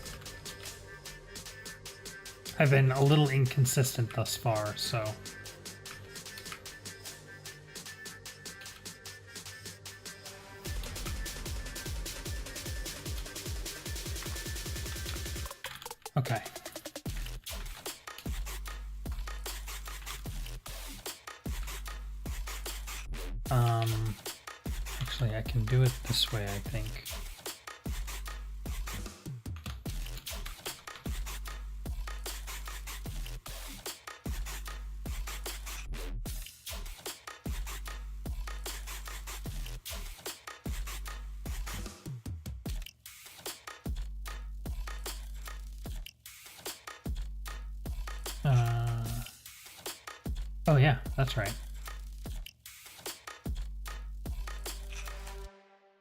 I've been a little inconsistent thus far, so. Okay. Actually, I can do it this way, I think. Oh yeah, that's right.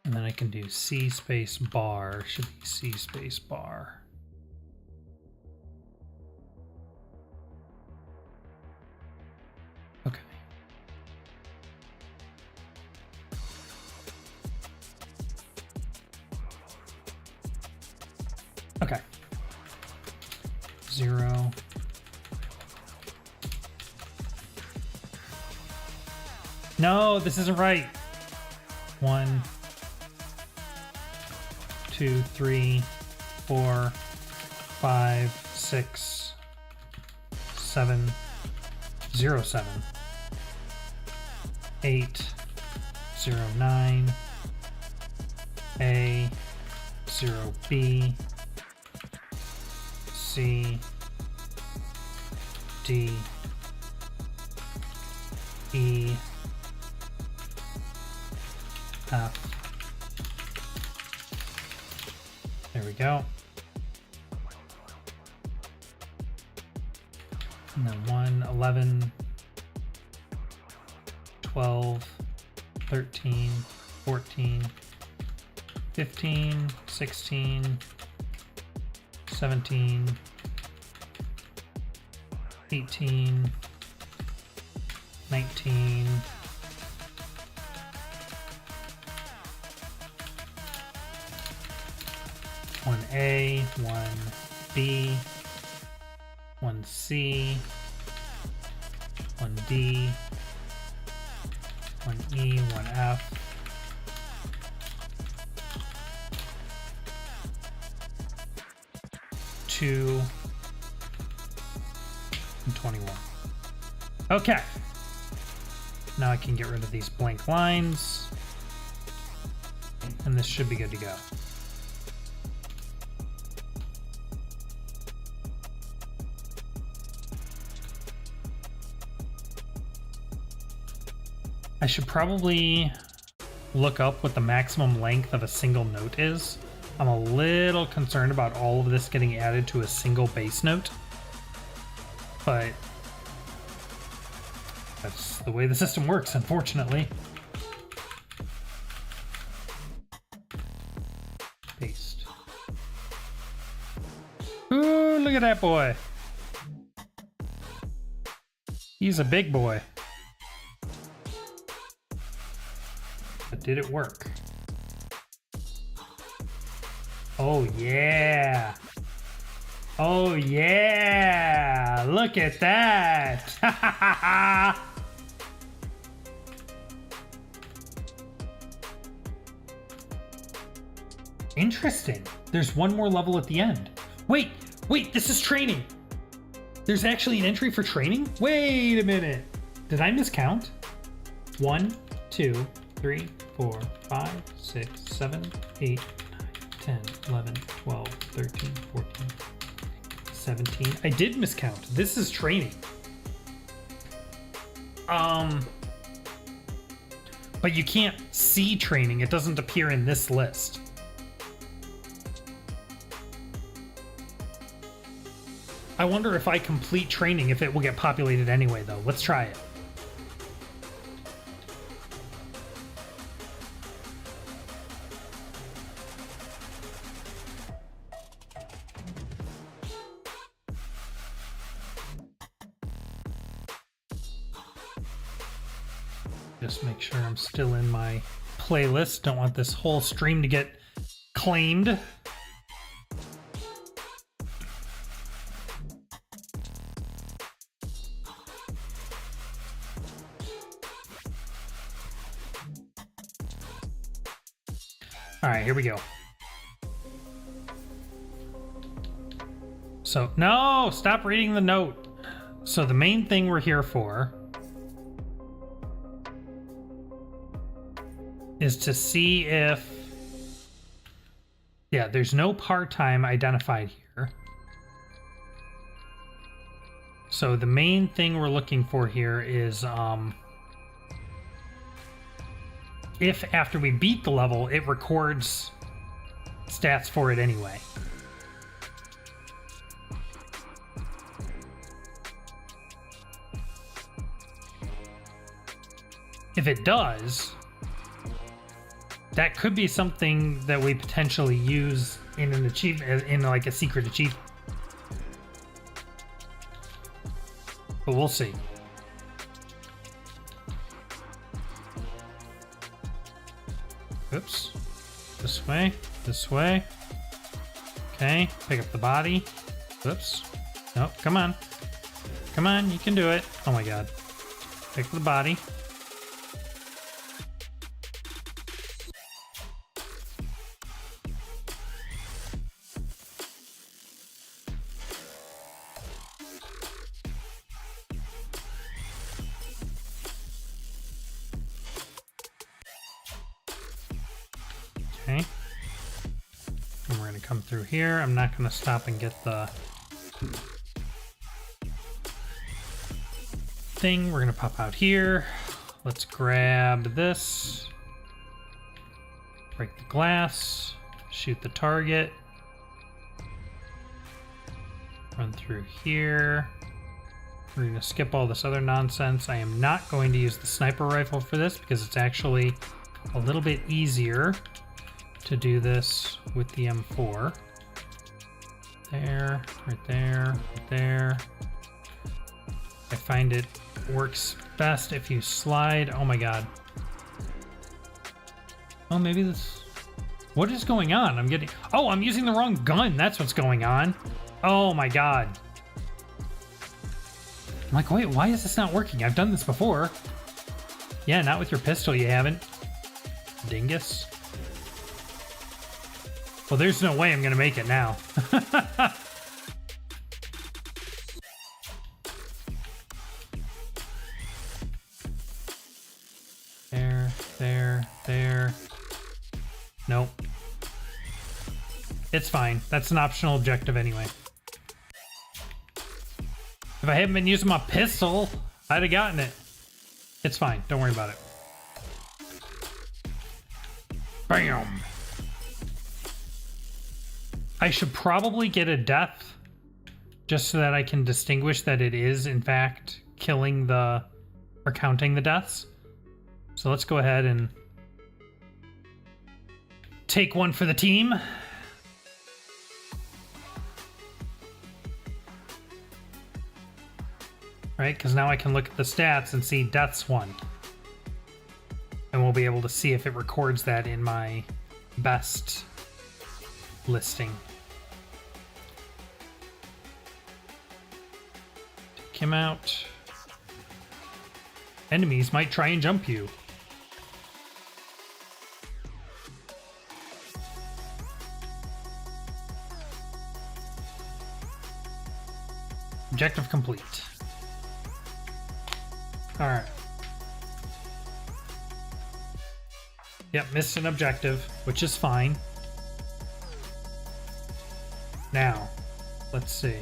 And then I can do C space bar, should be C space bar. Okay. Okay. 0. No, this isn't right. 1, 2, 3, 4, 5, 6, 7, 0, 7, 8, 0, 9, A, 0, B, C, D, E, F. There we go. And then 1, 11, 12, 13, 14, 15, 16, 17, 18, 19, 1A, 1B, 1C, 1D, 1E, 1F, 2, and 21. Okay. Now I can get rid of these blank lines, and this should be good to go. I should probably look up what the maximum length of a single note is. I'm a little concerned about all of this getting added to a single bass note, but that's the way the system works, unfortunately. Paste. Ooh, look at that boy. He's a big boy. But did it work? Oh yeah. Oh yeah. Look at that. Interesting. There's one more level at the end. Wait, this is training. There's actually an entry for training? Wait a minute. Did I miscount? 1, 2, 3, 4, 5, 6, 7, 8, 9, 10, 11, 12, 13, 14, 17. I did miscount. This is training. But you can't see training. It doesn't appear in this list. I wonder if I complete training, if it will get populated anyway, though. Let's try it. Just make sure I'm still in my playlist. Don't want this whole stream to get claimed. All right, here we go. So, no, stop reading the note. So the main thing we're here for is to see if, yeah, there's no part-time identified here. So the main thing we're looking for here is if after we beat the level, it records stats for it anyway. if it does, that could be something that we potentially use in an achievement, in like a secret achievement. But we'll see. Oops. This way. This way. Okay. Pick up the body. Oops. Nope. Come on. Come on. You can do it. Oh my god. Pick up the body. Okay. And we're going to come through here. I'm not going to stop and get the thing. We're going to pop out here. Let's grab this. Break the glass. Shoot the target. Run through here. We're going to skip all this other nonsense. I am not going to use the sniper rifle for this because it's actually a little bit easier to do this with the M4. There, right there, right there. I find it works best if you slide. Oh my god. Oh, maybe this... What is going on? I'm getting... Oh, I'm using the wrong gun. That's what's going on. Oh my god. I'm like, wait, why is this not working? I've done this before. Yeah, not with your pistol, you haven't. Dingus. Well, there's no way I'm gonna make it now. There. Nope. It's fine. That's an optional objective anyway. If I hadn't been using my pistol, I'd have gotten it. It's fine. Don't worry about it. Bam! I should probably get a death just so that I can distinguish that it is, in fact, killing the... or counting the deaths. So let's go ahead and take one for the team. Right, because now I can look at the stats and see deaths 1. And we'll be able to see if it records that in my best listing. Take him out. Enemies might try and jump you. Objective complete. Alright. Yep, missed an objective, which is fine. Now, let's see.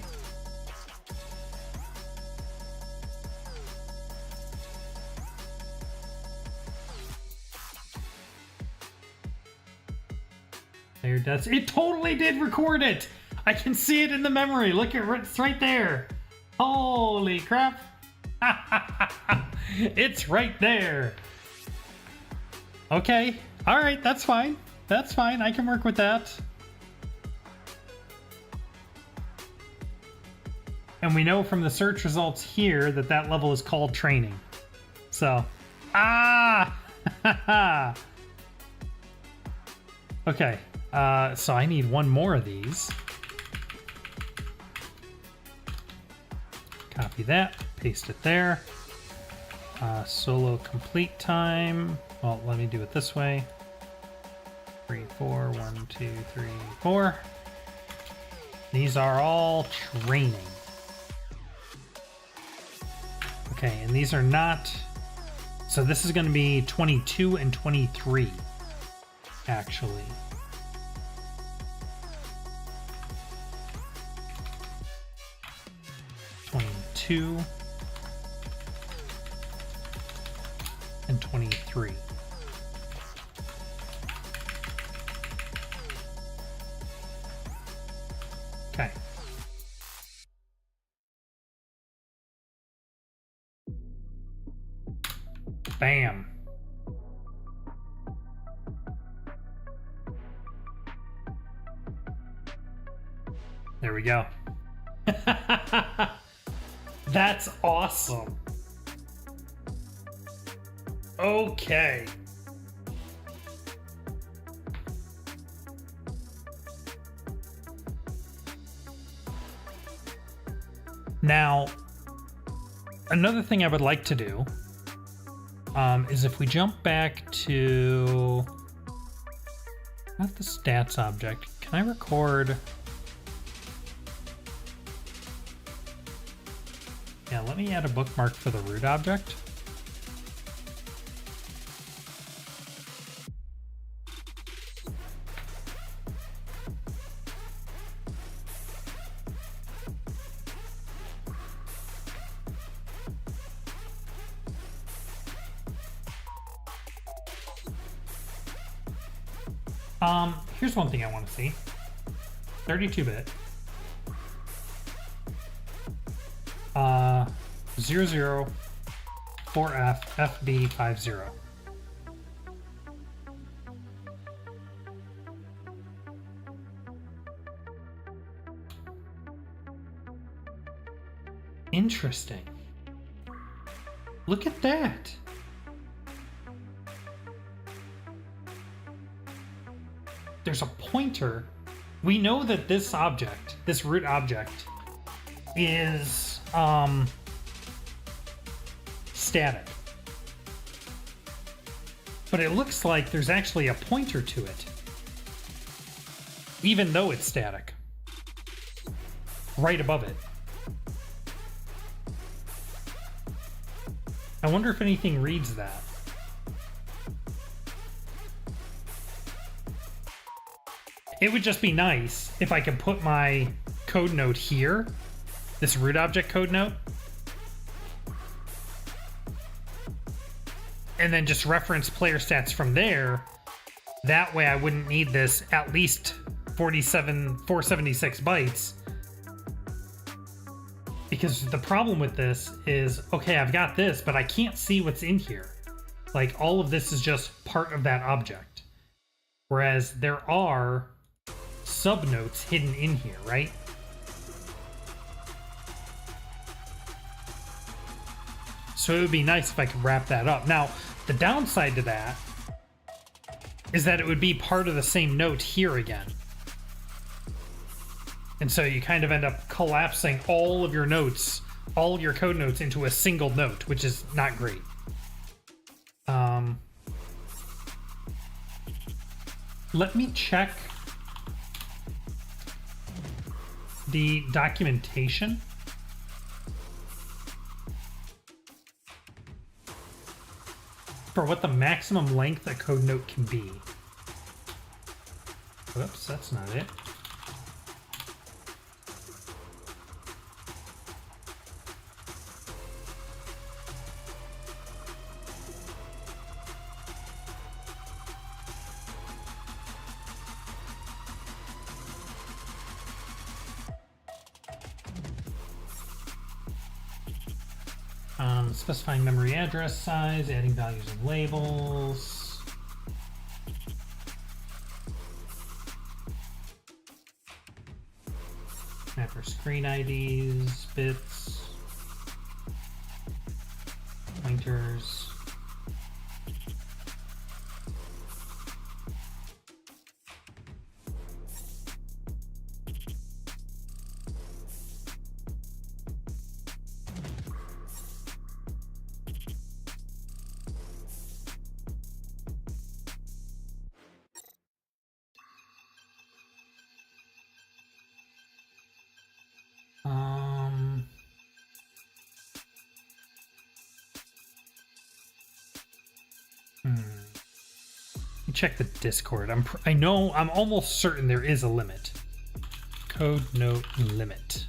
There, that's it. Totally did record it. I can see it in the memory. Look at it's right there. Holy crap. It's right there. Okay. All right. That's fine. That's fine. I can work with that. And we know from the search results here that that level is called training. So, okay. So I need one more of these. Copy that, paste it there. Solo complete time. Well, let me do it this way. 3, 4, 1, 2, 3, 4. These are all training. Okay, and these are not... So this is going to be 22 and 23, actually. And 23. Okay. Bam. There we go. That's awesome. Okay. Now, another thing I would like to do is if we jump back to not the stats object, can I record? Yeah, let me add a bookmark for the root object. Here's one thing I want to see. 32-bit. 004F FD50. Interesting. Look at that. There's a pointer. We know that this object, this root object, is static. But it looks like there's actually a pointer to it, even though it's static. Right above it. I wonder if anything reads that. It would just be nice if I could put my code note here, this root object code note, and then just reference player stats from there. That way I wouldn't need this at least 476 bytes. Because the problem with this is, okay, I've got this, but I can't see what's in here. Like, all of this is just part of that object. Whereas there are subnotes hidden in here, right? So it would be nice if I could wrap that up. Now, the downside to that is that it would be part of the same note here again. And so you kind of end up collapsing all of your notes, all of your code notes into a single note, which is not great. Let me check the documentation. For what the maximum length a code note can be. Whoops, that's not it. Specifying memory address size, adding values and labels. Mapper screen IDs, bits, pointers. Check the Discord. I'm almost certain there is a limit. Code note limit.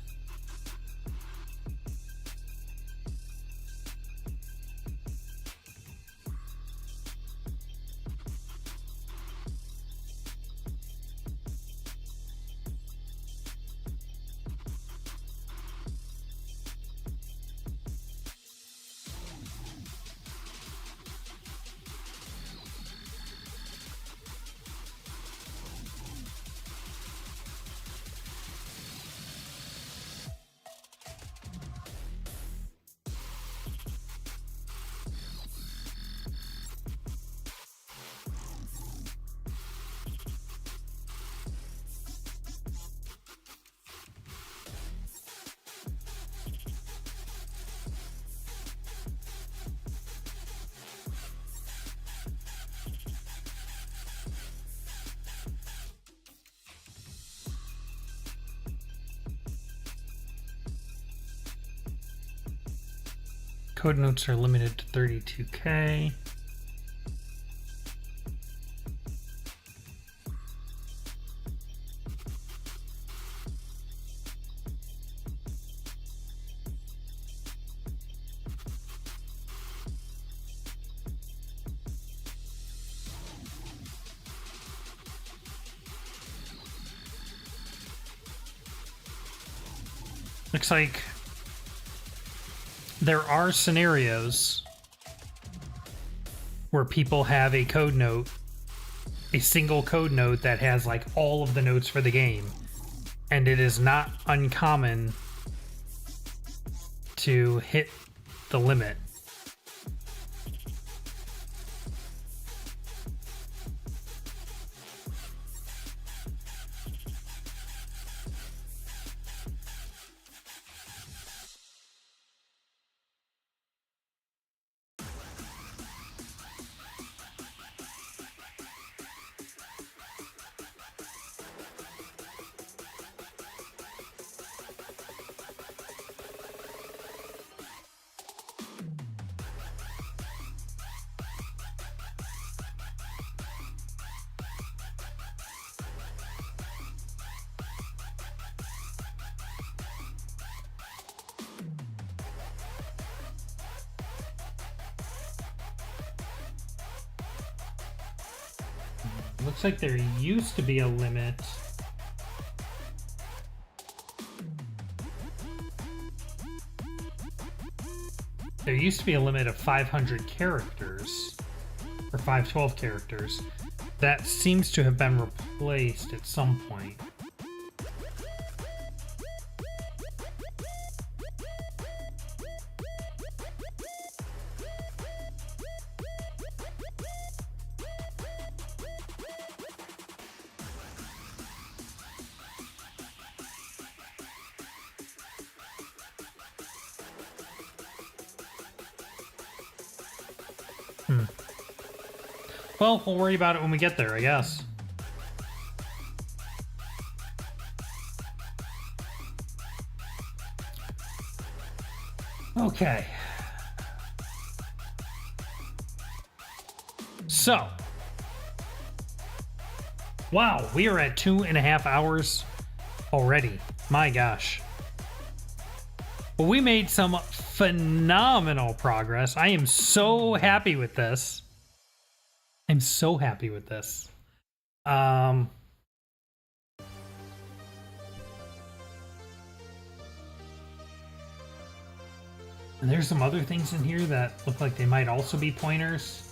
Code notes are limited to 32K. Looks like there are scenarios where people have a code note, a single code note that has like all of the notes for the game. And it is not uncommon to hit the limit. Looks like there used to be a limit. There used to be a limit of 500 characters, or 512 characters. That seems to have been replaced at some point. Well, we'll worry about it when we get there, I guess. Okay. So. Wow, we are at 2.5 hours already. My gosh. Well, we made some phenomenal progress. I am so happy with this. I'm so happy with this. And there's some other things in here that look like they might also be pointers.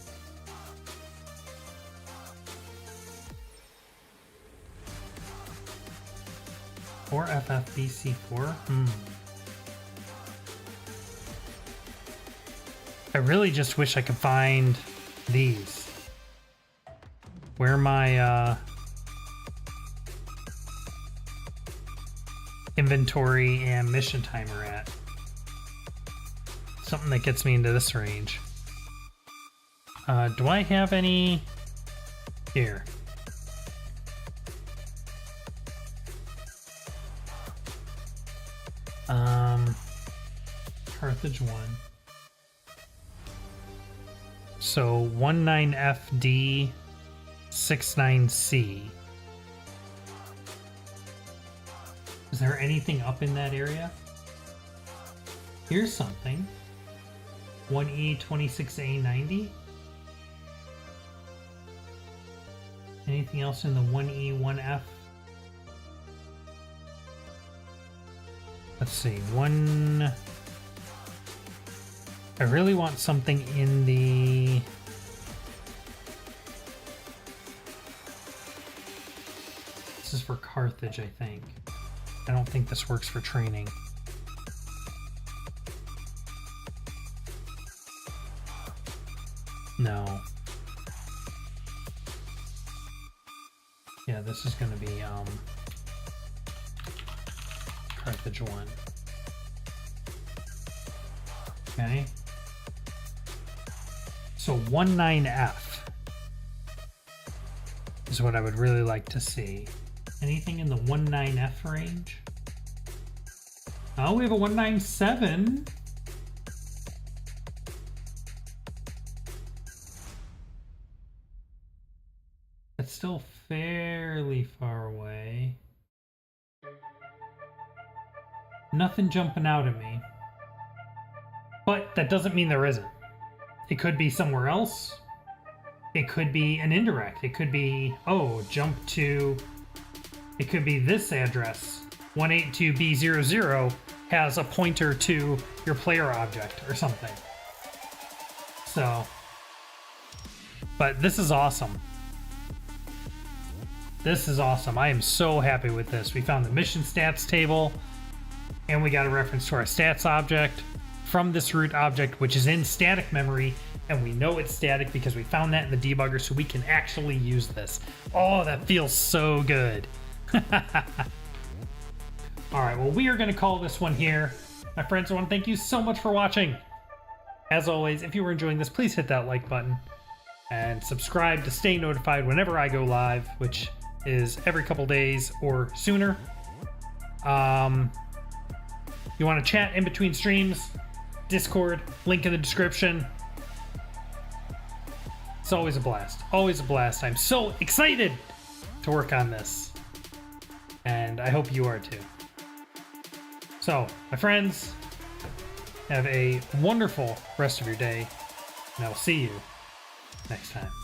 Or FFBC4. I really just wish I could find these. Where my inventory and mission timer at. Something that gets me into this range. Do I have any here? Carthage 1. So 19FD 69C. Is there anything up in that area? Here's something. 1E26A90. Anything else in the 1E1F? Let's see. I really want something in the... This is for Carthage, I think. I don't think this works for training. No. Yeah, this is going to be Carthage 1. Okay. So 19F is what I would really like to see. Anything in the 19F range? Oh, we have a 197. it's still fairly far away. Nothing jumping out at me. But that doesn't mean there isn't. It could be somewhere else. It could be an indirect. It could be, oh, jump to... It could be this address. 182B00 has a pointer to your player object or something. So... But this is awesome. This is awesome. I am so happy with this. We found the mission stats table, and we got a reference to our stats object from this root object, which is in static memory, and we know it's static because we found that in the debugger, so we can actually use this. Oh, that feels so good. All right, well, we are going to call this one here. My friends, I want to thank you so much for watching. As always, if you were enjoying this, please hit that like button and subscribe to stay notified whenever I go live, which is every couple days or sooner. You want to chat in between streams, Discord, link in the description. It's always a blast. Always a blast. I'm so excited to work on this. And I hope you are too. So, my friends, have a wonderful rest of your day, and I will see you next time.